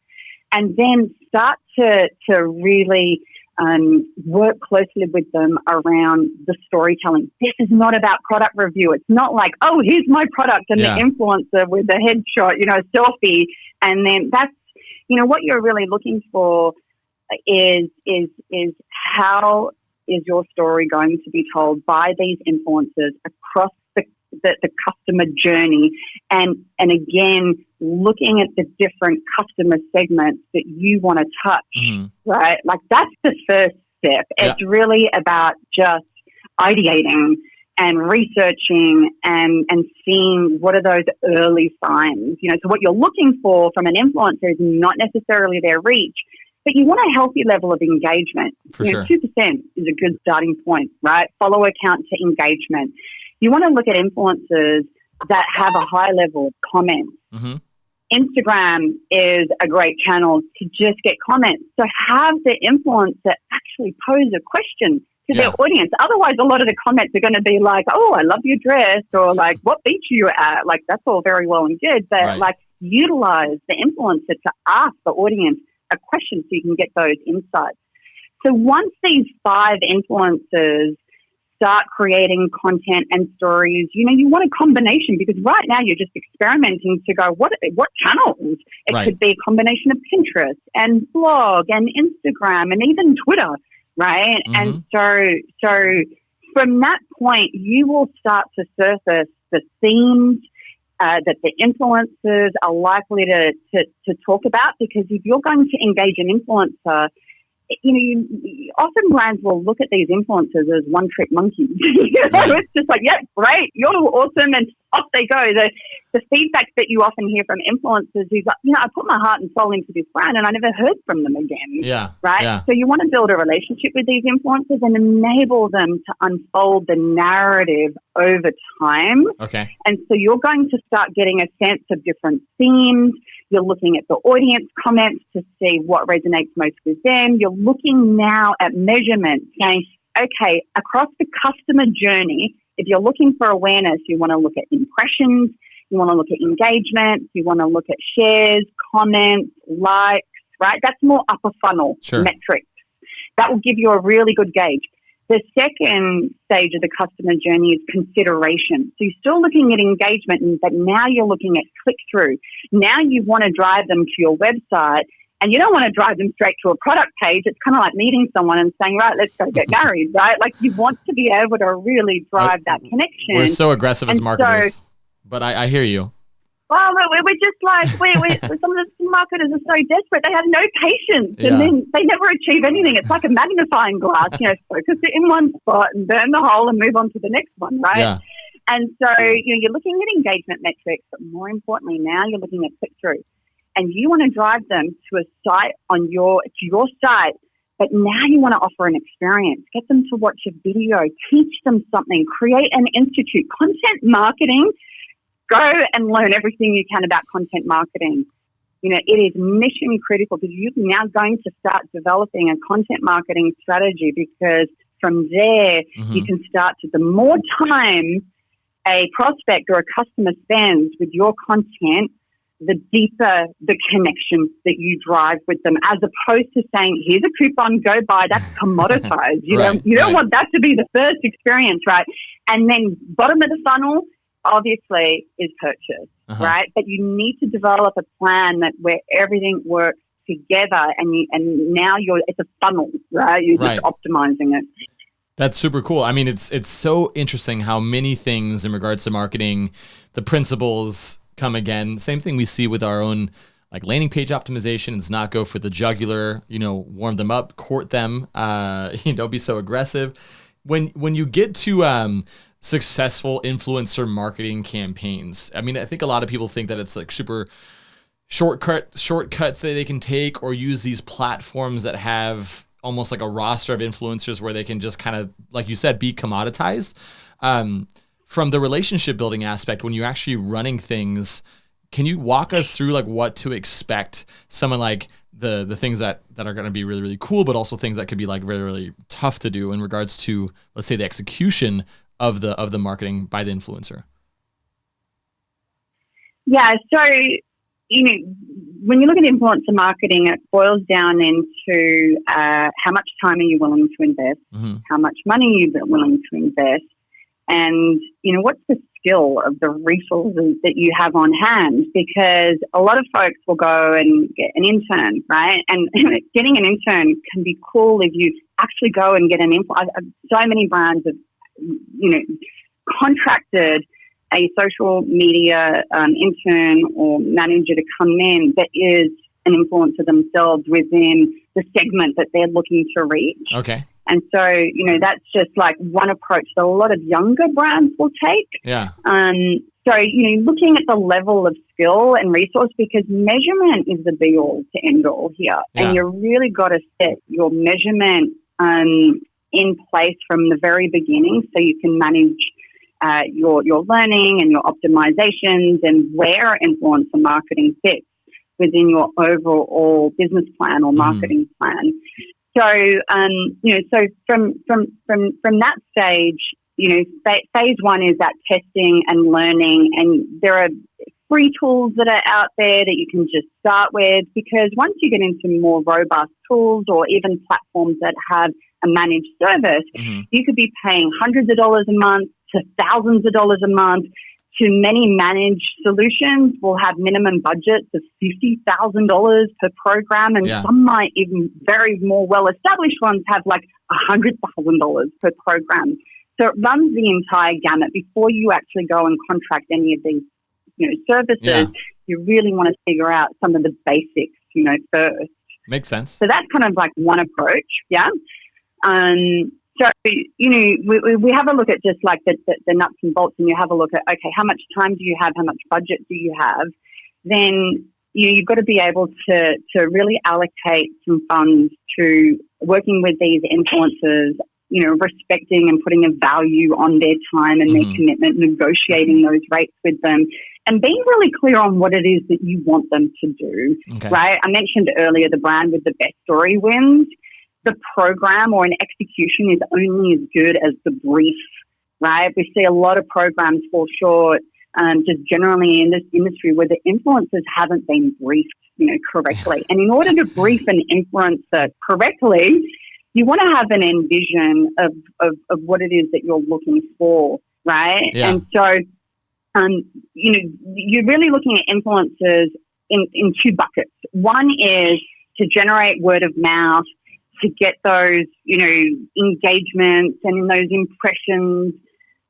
And then start to really work closely with them around the storytelling. This is not about product review. It's not like, oh, here's my product and the influencer with the headshot, you know, selfie. And then that's, you know, what you're really looking for is how is your story going to be told by these influencers across the customer journey, and again, looking at the different customer segments that you want to touch, right? Like that's the first step. It's really about just ideating and researching and seeing what are those early signs. So what you're looking for from an influencer is not necessarily their reach, but you want a healthy level of engagement. For sure. 2% is a good starting point, right? Follower count to engagement. You want to look at influencers that have a high level of comments. Instagram is a great channel to just get comments. So have the influencer actually pose a question to their audience. Otherwise, a lot of the comments are going to be like, oh, I love your dress, or like, what beach are you at? Like, that's all very well and good, but like utilize the influencer to ask the audience a question so you can get those insights. So once these 5 influencers start creating content and stories, you want a combination, because right now you're just experimenting to go, what channels? It could be a combination of Pinterest and blog and Instagram and even Twitter, right? And so from that point, you will start to surface the themes that the influencers are likely to talk about, because if you're going to engage an influencer, often brands will look at these influencers as one-trick monkeys. It's just like, yeah, great, you're awesome, and off they go. The feedback that you often hear from influencers is like, I put my heart and soul into this brand and I never heard from them again. Right? So you want to build a relationship with these influencers and enable them to unfold the narrative over time. Okay. And so you're going to start getting a sense of different themes. You're looking at the audience comments to see what resonates most with them. You're looking now at measurement, saying, okay, across the customer journey, if you're looking for awareness, you want to look at impressions, you want to look at engagement, you want to look at shares, comments, likes, right? That's more upper funnel metrics. That will give you a really good gauge. The second stage of the customer journey is consideration. So you're still looking at engagement, but now you're looking at click-through. Now you want to drive them to your website, and you don't want to drive them straight to a product page. It's kind of like meeting someone and saying, right, let's go get married, right? Like you want to be able to really drive that connection. We're so aggressive as marketers, but I hear you. Well, we're just like, some of the marketers are so desperate. They have no patience, and then they never achieve anything. It's like a magnifying glass, focus it in one spot and burn the hole and move on to the next one, right? Yeah. And so, you're looking at engagement metrics, but more importantly, now you're looking at click-through. And you want to drive them to a site to your site, but now you want to offer an experience. Get them to watch a video, teach them something, create an institute. Content marketing, go and learn everything you can about content marketing. It is mission critical, because you're now going to start developing a content marketing strategy, because from there you can start to, the more time a prospect or a customer spends with your content, the deeper the connection that you drive with them, as opposed to saying, here's a coupon, go buy. That's commoditized. You don't want that to be the first experience, right? And then bottom of the funnel, obviously, is purchase, right? But you need to develop a plan where everything works together, and now it's a funnel, right? You're just optimizing it. That's super cool. I mean, it's so interesting how many things in regards to marketing, the principles come again. Same thing we see with our own like landing page optimization. It's not go for the jugular, warm them up, court them, don't be so aggressive. When you get to successful influencer marketing campaigns, I mean, I think a lot of people think that it's like super shortcuts that they can take, or use these platforms that have almost like a roster of influencers where they can just kind of, like you said, be commoditized. From the relationship building aspect, when you're actually running things, can you walk us through like what to expect? Someone like the things that are going to be really, really cool, but also things that could be like really, really tough to do in regards to, let's say, the execution of the marketing by the influencer. Yeah. So, when you look at influencer marketing, it boils down into how much time are you willing to invest, how much money are you willing to invest, and, what's the skill of the resources that you have on hand? Because a lot of folks will go and get an intern, right? And getting an intern can be cool if you actually go and get an influencer. So many brands have, contracted a social media intern or manager to come in that is an influencer themselves within the segment that they're looking to reach. Okay. And so, that's just like one approach that a lot of younger brands will take. Yeah. So, looking at the level of skill and resource, because measurement is the be all to end all here. Yeah. And you really got to set your measurement in place from the very beginning so you can manage your learning and your optimizations and where influencer marketing fits within your overall business plan or marketing plan. So, so from that stage, phase one is that testing and learning, and there are free tools that are out there that you can just start with, because once you get into more robust tools or even platforms that have a managed service, you could be paying hundreds of dollars a month to thousands of dollars a month. To many managed solutions will have minimum budgets of $50,000 per program, and some might even very more well-established ones have like $100,000 per program. So it runs the entire gamut. Before you actually go and contract any of these, services, you really want to figure out some of the basics, first. Makes sense. So that's kind of like one approach, So, we have a look at just like the nuts and bolts, and you have a look at, okay, how much time do you have? How much budget do you have? Then you've got to be able to really allocate some funds to working with these influencers, respecting and putting a value on their time and their commitment, negotiating those rates with them, and being really clear on what it is that you want them to do, right? I mentioned earlier the brand with the best story wins. The program or an execution is only as good as the brief, right? We see a lot of programs fall short just generally in this industry where the influencers haven't been briefed, correctly. And in order to brief an influencer correctly, you want to have an envision of what it is that you're looking for, right? Yeah. And so, you're really looking at influencers in two buckets. One is to generate word of mouth, to get those, engagements and those impressions,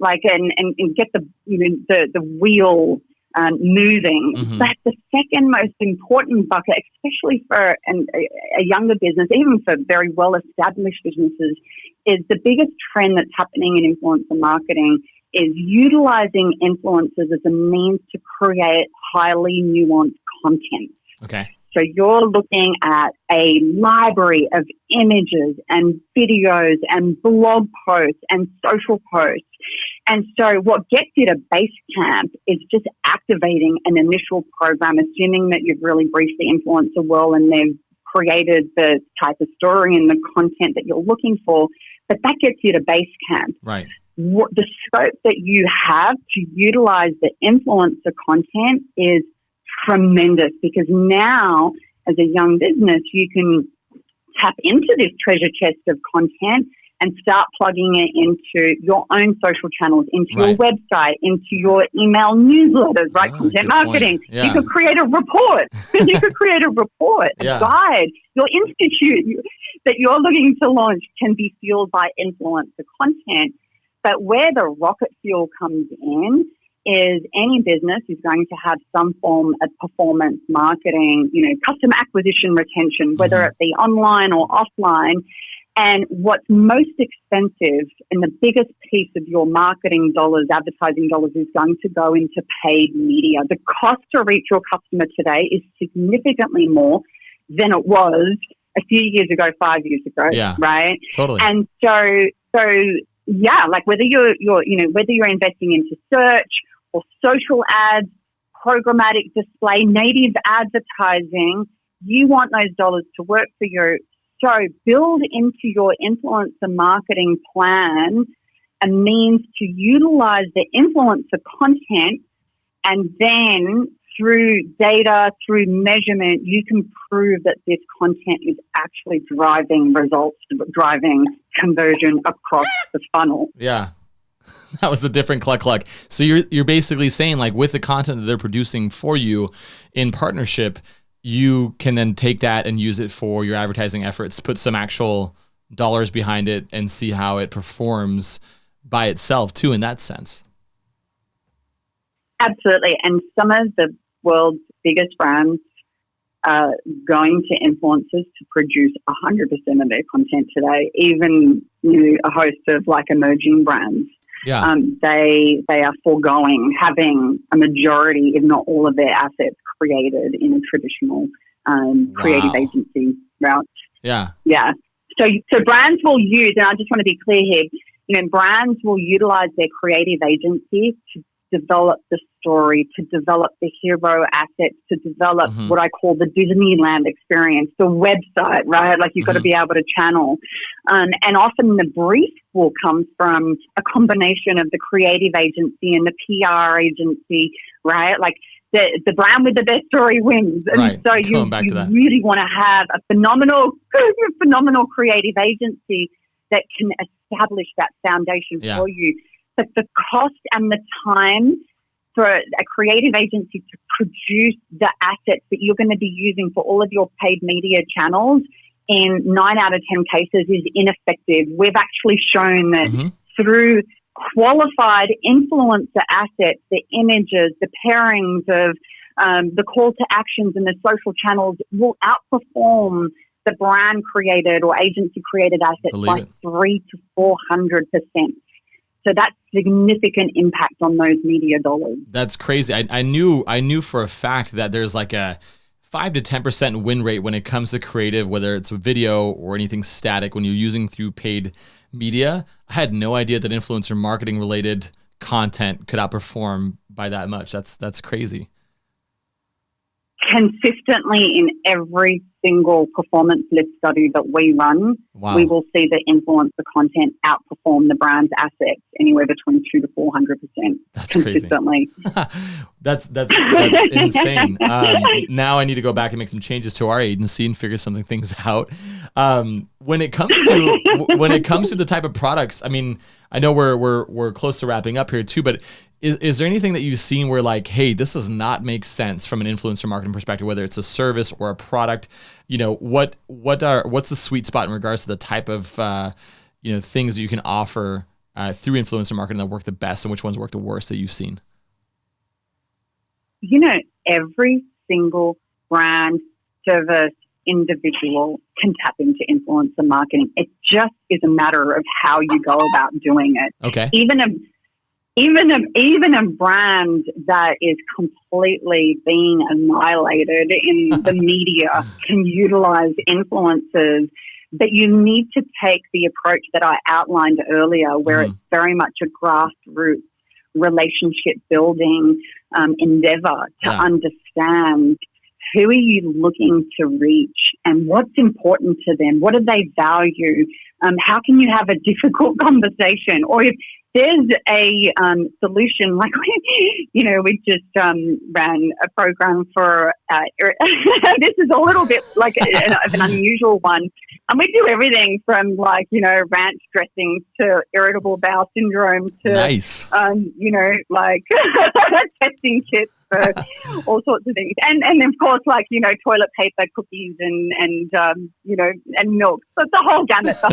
and get the wheel moving. But the second most important bucket, especially for a younger business, even for very well-established businesses, is the biggest trend that's happening in influencer marketing is utilizing influencers as a means to create highly nuanced content. Okay. So you're looking at a library of images and videos and blog posts and social posts. And so what gets you to base camp is just activating an initial program, assuming that you've really briefed the influencer well and they've created the type of story and the content that you're looking for. But that gets you to base camp. Right. The scope that you have to utilize the influencer content is tremendous, because now as a young business you can tap into this treasure chest of content and start plugging it into your own social channels, into your website, into your email newsletters, right? Content marketing. Yeah. You could create a report. A guide. Your institute that you're looking to launch can be fueled by influencer content. But where the rocket fuel comes in is any business is going to have some form of performance marketing, customer acquisition retention, whether it be online or offline. And what's most expensive and the biggest piece of your marketing dollars, advertising dollars, is going to go into paid media. The cost to reach your customer today is significantly more than it was a few years ago, 5 years ago, right? Totally. And so yeah, like whether you're investing into search or social ads, programmatic display, native advertising, you want those dollars to work for you. So build into your influencer marketing plan a means to utilize the influencer content, and then through data, through measurement, you can prove that this content is actually driving results, driving conversion across the funnel. Yeah. That was a different cluck. So you're basically saying, like, with the content that they're producing for you in partnership, you can then take that and use it for your advertising efforts, put some actual dollars behind it, and see how it performs by itself too, in that sense. Absolutely. And some of the world's biggest brands are going to influencers to produce 100% of their content today. Even a host of like emerging brands. Yeah. They are foregoing having a majority, if not all, of their assets created in a traditional creative agency route. Yeah. Yeah. So brands will use, and I just want to be clear here, brands will utilize their creative agency to develop the story, to develop the hero assets, to develop what I call the Disneyland experience, the website, right? Like you've got to be able to channel. And often the brief will come from a combination of the creative agency and the PR agency, right? Like the brand with the best story wins. And right. so you really want to have a phenomenal creative agency that can establish that foundation for you. But the cost and the time for a creative agency to produce the assets that you're going to be using for all of your paid media channels in 9 out of 10 cases is ineffective. We've actually shown that through qualified influencer assets, the images, the pairings of the call to actions and the social channels will outperform the brand created or agency created assets by 300 to 400%. So that's significant impact on those media dollars. That's crazy. I knew for a fact that there's like a 5 to 10% win rate when it comes to creative, whether it's video or anything static when you're using through paid media. I had no idea that influencer marketing related content could outperform by that much. That's crazy. Consistently in every single performance lift study that we run, we will see the influencer content outperform the brand's assets anywhere between 200 to 400%. That's consistently. Crazy. that's insane. Now I need to go back and make some changes to our agency and figure some things out. When it comes to the type of products, I mean, I know we're close to wrapping up here too, but is there anything that you've seen where like, hey, this does not make sense from an influencer marketing perspective, whether it's a service or a product? What's the sweet spot in regards to the type of things that you can offer through influencer marketing that work the best, and which ones work the worst that you've seen? Every single brand, service, individual can tap into influencer marketing. It just is a matter of how you go about doing it. Okay. Even a brand that is completely being annihilated in the media can utilize influencers, but you need to take the approach that I outlined earlier, where it's very much a grassroots relationship building endeavor to understand who are you looking to reach and what's important to them, what do they value, how can you have a difficult conversation, or if there's a solution, like we just ran a program for, this is a little bit like an unusual one. And we do everything from ranch dressings to irritable bowel syndrome to, nice. Testing kits for all sorts of things. And of course, toilet paper, cookies and milk. So it's the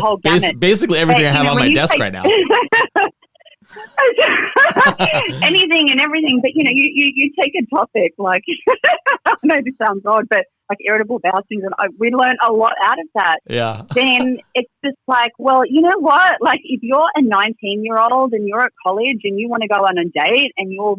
whole gamut. Basically everything I have on my desk right now. Anything and everything, but you take a topic like I know this sounds odd, but like irritable bowel syndrome, we learn a lot out of that. Yeah. Then it's just like, well, you know what? Like if you're a 19-year-old and you're at college and you want to go on a date and you're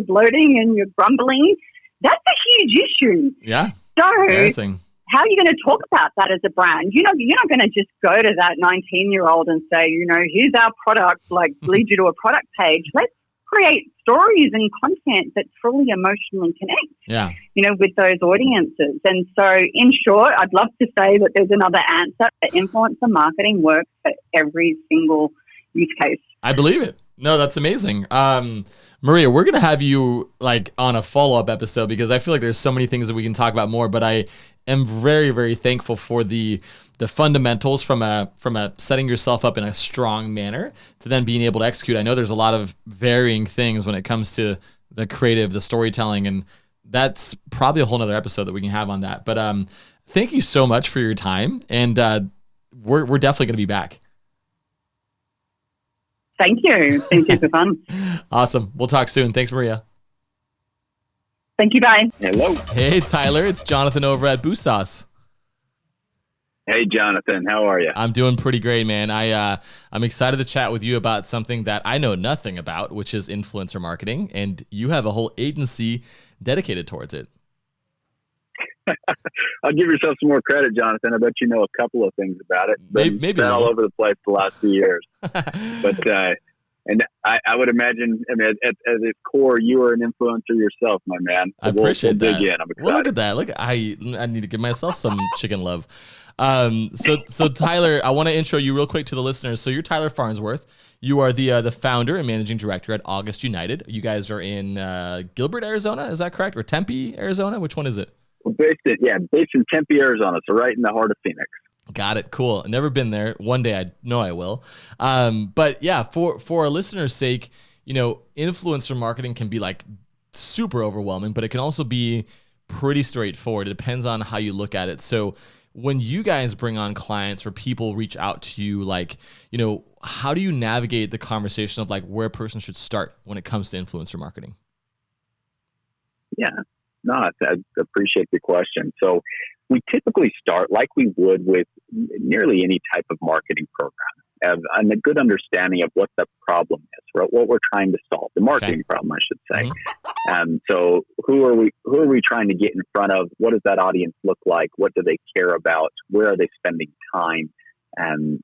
bloating and you're grumbling, that's a huge issue. Yeah. So embarrassing. How are you going to talk about that as a brand? You're not going to just go to that 19-year-old and say, here's our product, lead you to a product page. Let's create stories and content that truly emotionally connect, with those audiences. And so, in short, I'd love to say that there's another answer, but influencer marketing works for every single use case. I believe it. No, that's amazing. Maria, we're going to have you on a follow-up episode because I feel like there's so many things that we can talk about more, but I am very, very thankful for the fundamentals from a setting yourself up in a strong manner to then being able to execute. I know there's a lot of varying things when it comes to the creative, the storytelling, and that's probably a whole nother episode that we can have on that. But thank you so much for your time, and we're definitely going to be back. Thank you. It's been super fun. Awesome. We'll talk soon. Thanks, Maria. Thank you. Bye. Hello. Hey, Tyler, it's Johnathan over at Boosauce. Hey, Johnathan, how are you? I'm doing pretty great, man. I'm excited to chat with you about something that I know nothing about, which is influencer marketing, and you have a whole agency dedicated towards it. I'll give yourself some more credit, Johnathan. I bet you know a couple of things about it. Maybe all over the place the last few years. But and I would imagine, I mean, at its core, you are an influencer yourself, my man. I appreciate that. Dig in. I'm excited. Well, look at that. Look, I need to give myself some chicken love. So Tyler, I want to intro you real quick to the listeners. So you're Tyler Farnsworth. You are the founder and managing director at August United. You guys are in Gilbert, Arizona. Is that correct? Or Tempe, Arizona? Which one is it? Based in Tempe, Arizona. So right in the heart of Phoenix. Got it. Cool. Never been there. One day I know I will. But yeah, for our listeners' sake, influencer marketing can be like super overwhelming, but it can also be pretty straightforward. It depends on how you look at it. So when you guys bring on clients or people reach out to you, like, how do you navigate the conversation of like where a person should start when it comes to influencer marketing? Yeah, no, I appreciate the question. So we typically start like we would with nearly any type of marketing program, and a good understanding of what the problem is, right? What we're trying to solve, the marketing problem, I should say. Mm-hmm. So who are we trying to get in front of? What does that audience look like? What do they care about? Where are they spending time? And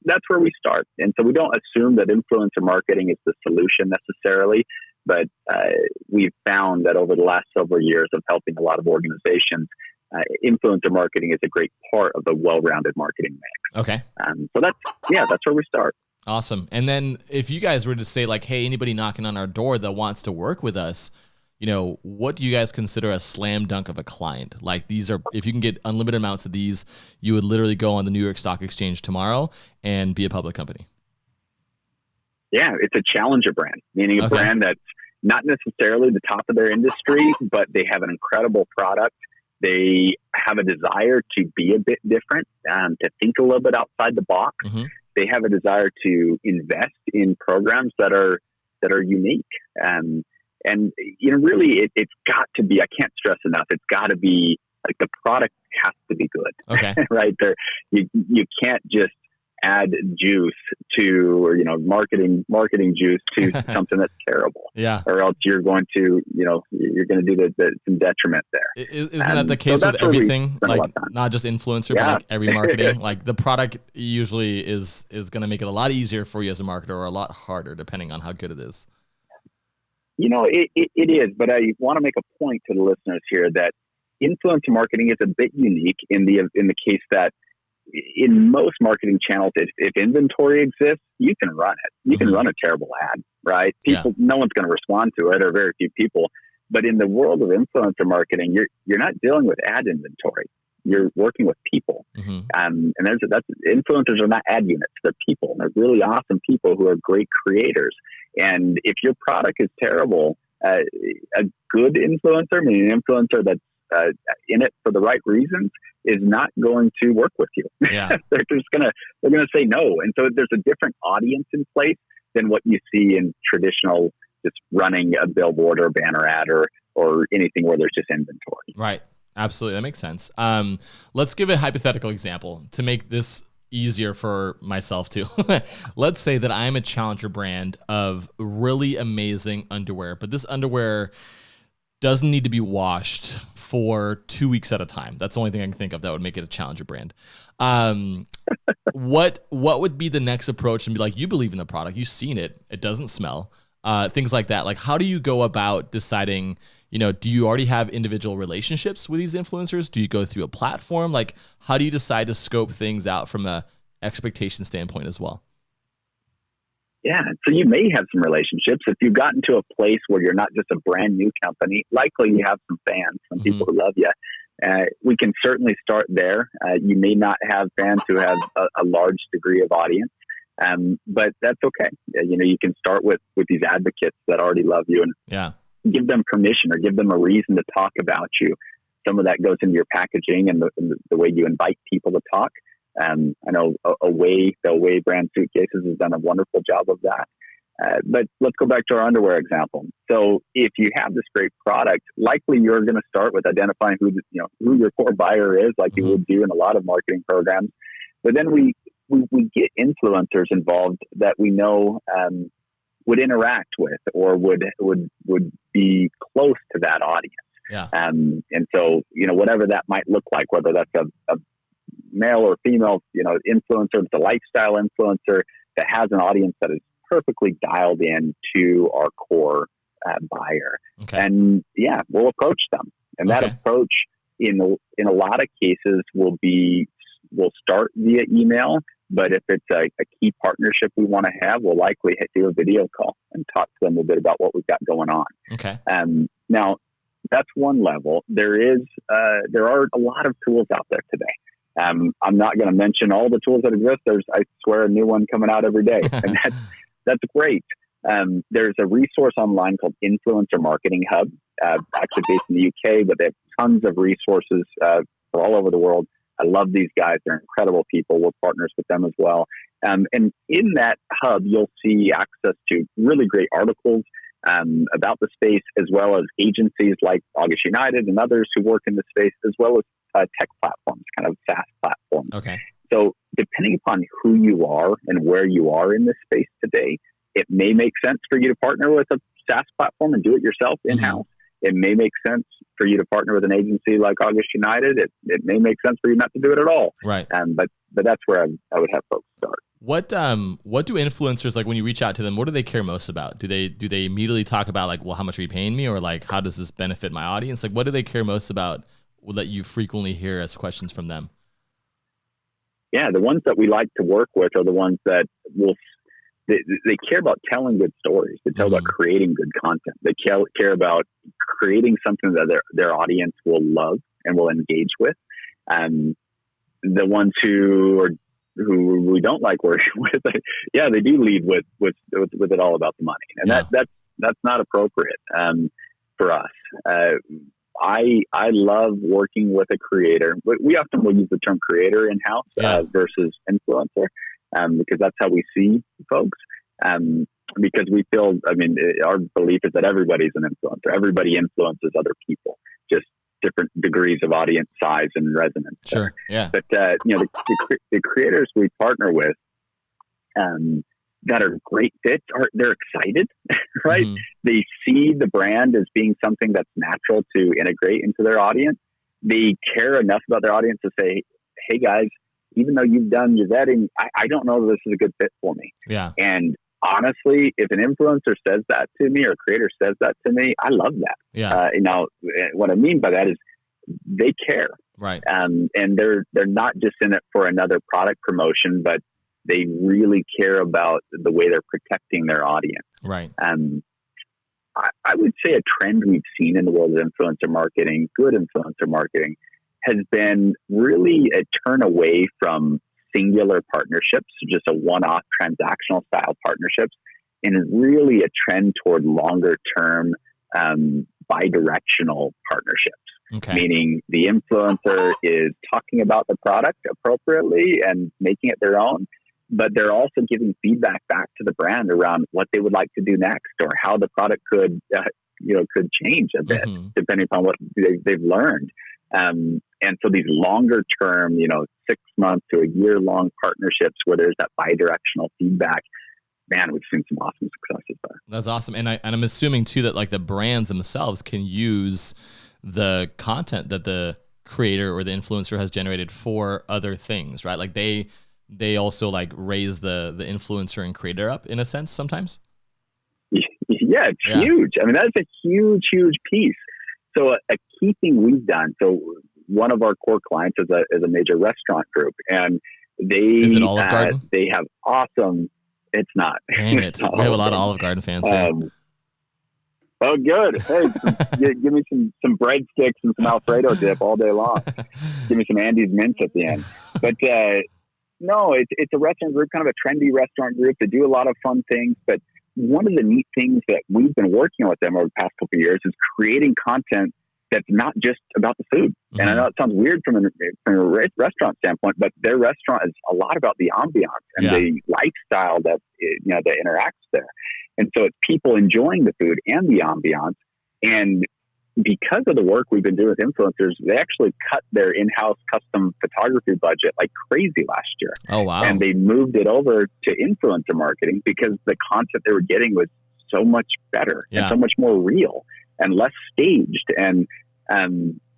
that's where we start. And so we don't assume that influencer marketing is the solution necessarily, but we've found that over the last several years of helping a lot of organizations, influencer marketing is a great part of the well-rounded marketing mix. Okay. So that's where we start. Awesome. And then if you guys were to say like, hey, anybody knocking on our door that wants to work with us, what do you guys consider a slam dunk of a client? Like if you can get unlimited amounts of these, you would literally go on the New York Stock Exchange tomorrow and be a public company. Yeah, it's a challenger brand, meaning a brand that's not necessarily the top of their industry, but they have an incredible product. They have a desire to be a bit different, to think a little bit outside the box. Mm-hmm. They have a desire to invest in programs that are unique. And really, it's got to be. I can't stress enough. It's got to be like the product has to be good. Okay, right there. You can't just add juice to, or marketing juice to something that's terrible. Yeah. Or else you're going to, you're going to do some detriment there. Isn't that the case with everything? Like not just influencer, but like every marketing. Like the product usually is going to make it a lot easier for you as a marketer, or a lot harder depending on how good it is. It is, but I want to make a point to the listeners here that influencer marketing is a bit unique in the case that in most marketing channels, if inventory exists, you can run it. You can run a terrible ad, right? No one's going to respond to it, or very few people. But in the world of influencer marketing, you're not dealing with ad inventory. You're working with people. Mm-hmm. And that's influencers are not ad units. They're people. They're really awesome people who are great creators. And if your product is terrible, a good influencer, meaning an influencer that's in it for the right reasons, is not going to work with you. Yeah. they're gonna say no. And so there's a different audience in place than what you see in traditional just running a billboard or banner ad or anything where there's just inventory. Right. Absolutely. That makes sense. Let's give a hypothetical example to make this easier for myself too. Let's say that I'm a challenger brand of really amazing underwear, but this underwear doesn't need to be washed for 2 weeks at a time. That's the only thing I can think of that would make it a challenger brand. What would be the next approach? And be like, you believe in the product, you've seen it, it doesn't smell, things like that. Like, how do you go about deciding, do you already have individual relationships with these influencers? Do you go through a platform? Like, how do you decide to scope things out from a expectation standpoint as well? Yeah, so you may have some relationships. If you've gotten to a place where you're not just a brand new company, likely you have some fans, some people who love you. We can certainly start there. You may not have fans who have a large degree of audience, but that's okay. You can start with these advocates that already love you and give them permission or give them a reason to talk about you. Some of that goes into your packaging and the way you invite people to talk. I know the Away brand suitcases has done a wonderful job of that. But let's go back to our underwear example. So if you have this great product, likely you're going to start with identifying who your core buyer is, like you would do in a lot of marketing programs. But then we get influencers involved that we know would interact with or would be close to that audience. Yeah. And so, whatever that might look like, whether that's a male or female, influencer, it's a lifestyle influencer that has an audience that is perfectly dialed in to our core buyer. Okay. And we'll approach them. And that approach in a lot of cases will start via email. But if it's a key partnership we want to have, we'll likely do a video call and talk to them a bit about what we've got going on. Okay. Now, that's one level. There are a lot of tools out there today. I'm not going to mention all the tools that exist. There's, I swear, a new one coming out every day, and that's great. There's a resource online called Influencer Marketing Hub, actually based in the UK, but they have tons of resources for all over the world. I love these guys. They're incredible people. We're partners with them as well. And in that hub, you'll see access to really great articles about the space, as well as agencies like August United and others who work in the space, as well as tech platforms, kind of SaaS platforms. Okay. So depending upon who you are and where you are in this space today, it may make sense for you to partner with a SaaS platform and do it yourself in-house. It may make sense for you to partner with an agency like August United. It may make sense for you not to do it at all. Right. But that's where I would have folks start. What do influencers, like when you reach out to them, what do they care most about? Do they immediately talk about like, well, how much are you paying me? Or like, how does this benefit my audience? Like, what do they care most about that you frequently hear as questions from them? Yeah, the ones that we like to work with are the ones that they care about telling good stories. They care about creating good content. They care about creating something that their audience will love and will engage with. The ones who we don't like working with, they do lead with it all about the money, and that's not appropriate for us. I love working with a creator. We often will use the term creator in-house versus influencer. Because that's how we see folks. Because we feel, our belief is that everybody's an influencer. Everybody influences other people, just different degrees of audience size and resonance. Sure. Yeah. But, the creators we partner with that are great fits, they're excited, right? They see the brand as being something that's natural to integrate into their audience. They care enough about their audience to say, hey guys, even though you've done your vetting, I don't know if this is a good fit for me. Yeah. And honestly, if an influencer says that to me or a creator says that to me, I love that. Yeah. Now, what I mean by that is they care. Right. And they're not just in it for another product promotion, but they really care about the way they're protecting their audience. Right. I would say a trend we've seen in the world of influencer marketing, good influencer marketing, has been really a turn away from singular partnerships, just a one-off transactional style partnerships, and is really a trend toward longer term bi-directional partnerships. Okay. Meaning the influencer is talking about the product appropriately and making it their own, but they're also giving feedback back to the brand around what they would like to do next or how the product could change a bit depending upon what they've learned. And so these longer term, 6 months to a year long partnerships where there's that bi-directional feedback, man, we've seen some awesome successes there. That's awesome. And I'm assuming too that like the brands themselves can use the content that the creator or the influencer has generated for other things, right? Like they also like raise the influencer and creator up in a sense sometimes. Yeah, it's huge. I mean, that's a huge, huge piece. So a key thing we've done, so one of our core clients is a major restaurant group, and is it Olive Garden? They have awesome. It's not. Dang it! We have a lot of Olive Garden fans here. Oh, good. Hey, give me some breadsticks and some Alfredo dip all day long. Give me some Andy's mints at the end. But no, it's a restaurant group, kind of a trendy restaurant group. They do a lot of fun things, but one of the neat things that we've been working with them over the past couple of years is creating content that's not just about the food. Mm-hmm. And I know it sounds weird from a restaurant standpoint, but their restaurant is a lot about the ambiance and the lifestyle that that interacts there. And so it's people enjoying the food and the ambiance. And because of the work we've been doing with influencers, they actually cut their in-house custom photography budget like crazy last year. Oh, wow. And they moved it over to influencer marketing because the content they were getting was so much better and so much more real and less staged. And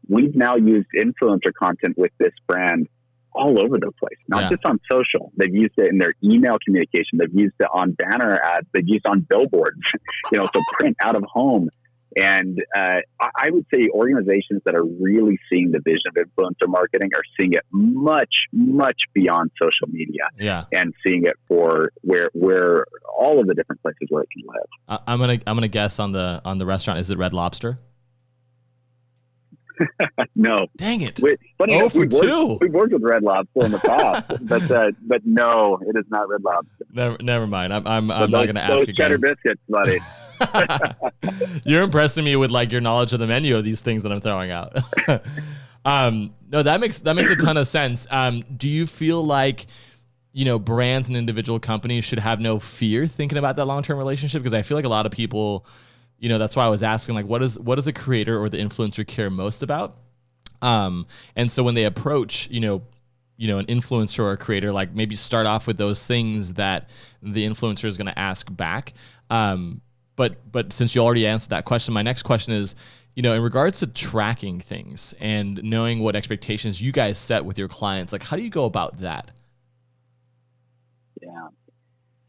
we've now used influencer content with this brand all over the place, not just on social. They've used it in their email communication. They've used it on banner ads. They've used it on billboards, so print, out of home. And I would say organizations that are really seeing the vision of influencer marketing are seeing it much, much beyond social media, and seeing it for where all of the different places where it can live. I'm gonna guess on the restaurant. Is it Red Lobster? No. Dang it. Funny for two. We've worked with Red Lobster in the past, but no, it is not Red Lobster. Never mind. I'm not going to ask those again. Cheddar biscuits, buddy. You're impressing me with like your knowledge of the menu of these things that I'm throwing out. No, that makes a ton of sense. Do you feel like, brands and individual companies should have no fear thinking about that long-term relationship? Because I feel like a lot of people, that's why I was asking, like, what does a creator or the influencer care most about? And so when they approach, an influencer or a creator, like maybe start off with those things that the influencer is going to ask back. But since you already answered that question, my next question is, in regards to tracking things and knowing what expectations you guys set with your clients, like how do you go about that? Yeah.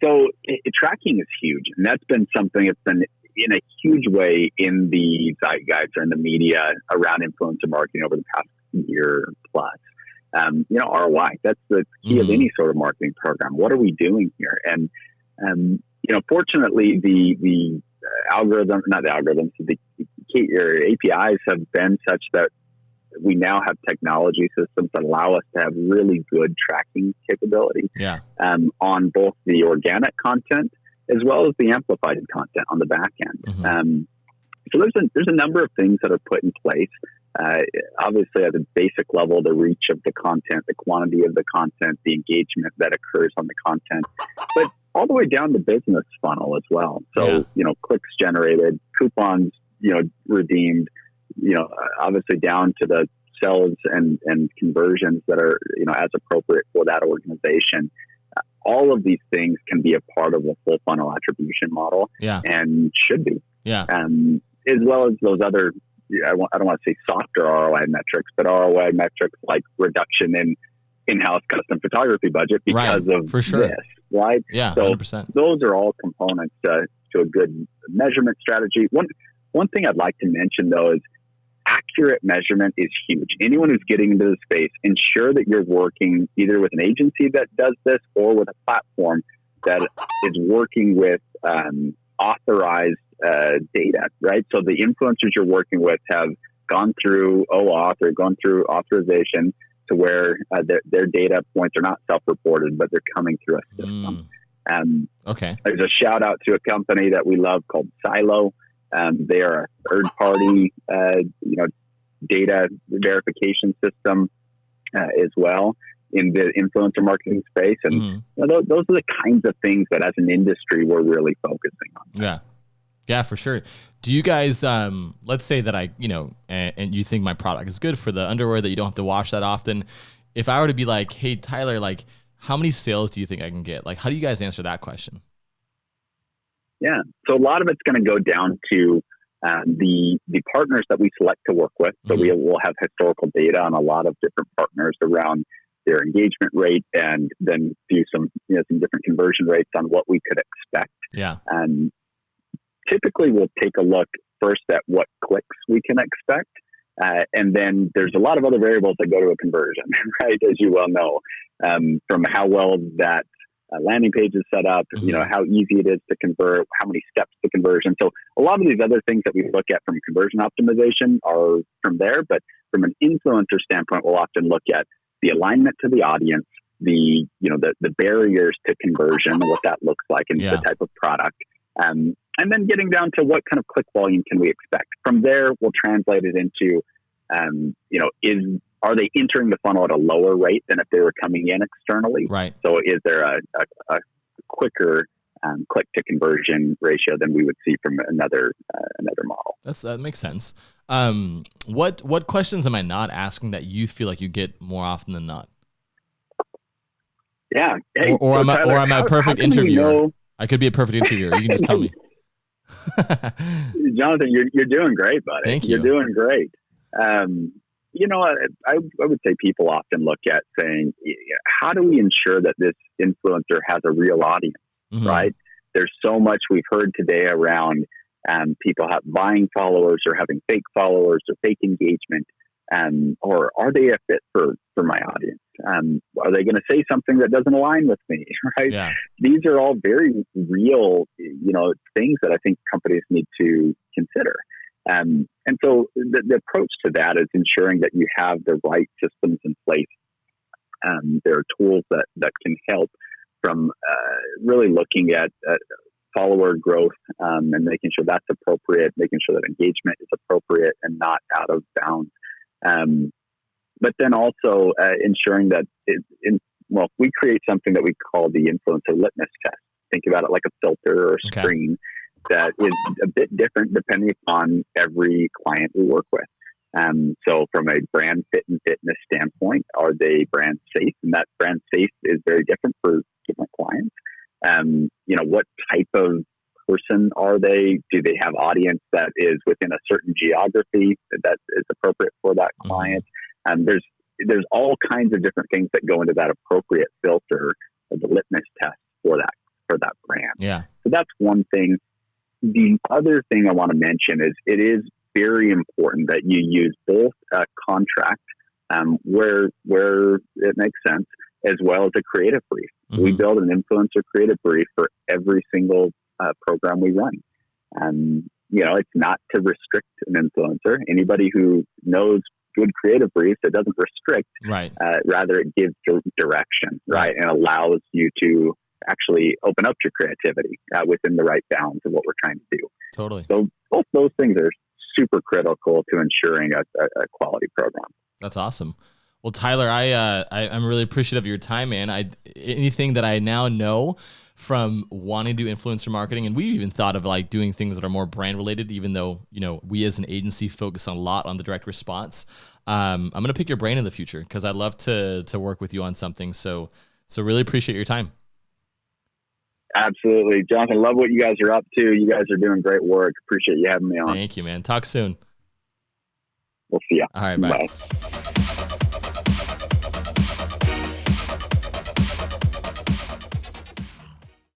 So tracking is huge, and that's been something that's been in a huge way in the zeitgeist or in the media around influencer marketing over the past year plus. ROI, that's the key of any sort of marketing program. What are we doing here? And, fortunately, the APIs have been such that we now have technology systems that allow us to have really good tracking capability on both the organic content as well as the amplified content on the back end. So there's a number of things that are put in place. Obviously, at the basic level, the reach of the content, the quantity of the content, the engagement that occurs on the content, but all the way down the business funnel as well. So, clicks generated, coupons, redeemed, obviously down to the sales and conversions that are, as appropriate for that organization. All of these things can be a part of a full funnel attribution model and should be. As well as those other, I don't want to say softer ROI metrics, but ROI metrics like reduction in in-house custom photography budget because of this, right? Yeah, so 100%. Those are all components to a good measurement strategy. One thing I'd like to mention, though, is accurate measurement is huge. Anyone who's getting into the space, ensure that you're working either with an agency that does this or with a platform that is working with authorized data, right? So the influencers you're working with have gone through OAuth or gone through authorization to where their data points are not self-reported, but they're coming through a system. There's a shout out to a company that we love called Silo. They are a third-party, data verification system as well in the influencer marketing space, and those are the kinds of things that, as an industry, we're really focusing on. Yeah, for sure. Do you guys, let's say that and you think my product is good for the underwear that you don't have to wash that often. If I were to be like, hey, Tyler, like, how many sales do you think I can get? Like, how do you guys answer that question? Yeah. So a lot of it's going to go down to the partners that we select to work with. So we will have historical data on a lot of different partners around their engagement rate, and then do some different conversion rates on what we could expect. Typically, we'll take a look first at what clicks we can expect. And then there's a lot of other variables that go to a conversion, right? As you well know, from how well that landing page is set up, how easy it is to convert, how many steps to conversion. So a lot of these other things that we look at from conversion optimization are from there. But from an influencer standpoint, we'll often look at the alignment to the audience, the barriers to conversion, what that looks like, and the type of product. And then getting down to what kind of click volume can we expect. From there, we'll translate it into, are they entering the funnel at a lower rate than if they were coming in externally? Right. So is there a quicker click to conversion ratio than we would see from another model. That makes sense. What questions am I not asking that you feel like you get more often than not? Yeah. Hey, or am I a perfect interviewer? I could be a perfect interviewer. You can just tell me. Johnathan, you're doing great, buddy. Thank you. You're doing great. I would say people often look at saying, how do we ensure that this influencer has a real audience, right? There's so much we've heard today around people buying followers or having fake followers or fake engagement. Or are they a fit for my audience? Are they going to say something that doesn't align with me? Right? Yeah. These are all very real, things that I think companies need to consider. And so the approach to that is ensuring that you have the right systems in place. There are tools that can help from really looking at follower growth and making sure that's appropriate, making sure that engagement is appropriate and not out of bounds. But then also ensuring that we create something that we call the influencer litmus test. Think about it like a filter or a screen that is a bit different depending upon every client we work with. So from a brand fit and fitness standpoint, are they brand safe? And that brand safe is very different for different clients. What type of person are they? Do they have audience that is within a certain geography that is appropriate for that client? There's all kinds of different things that go into that appropriate filter of the litmus test for that brand. Yeah. So that's one thing. The other thing I want to mention is it is very important that you use both a contract where it makes sense, as well as a creative brief. We build an influencer creative brief for every single program we run. It's not to restrict an influencer. Anybody who knows good creative briefs, it doesn't restrict. Right. Rather, it gives direction, right, and allows you to actually open up your creativity within the right bounds of what we're trying to do. Totally. So both those things are super critical to ensuring a quality program. That's awesome. Well, Tyler, I'm really appreciative of your time, man. Anything that I now know from wanting to do influencer marketing, and we even thought of like doing things that are more brand related, even though, we as an agency focus a lot on the direct response. I'm going to pick your brain in the future because I'd love to work with you on something. So really appreciate your time. Absolutely. Johnathan, love what you guys are up to. You guys are doing great work. Appreciate you having me on. Thank you, man. Talk soon. We'll see you. All right. Bye. Bye.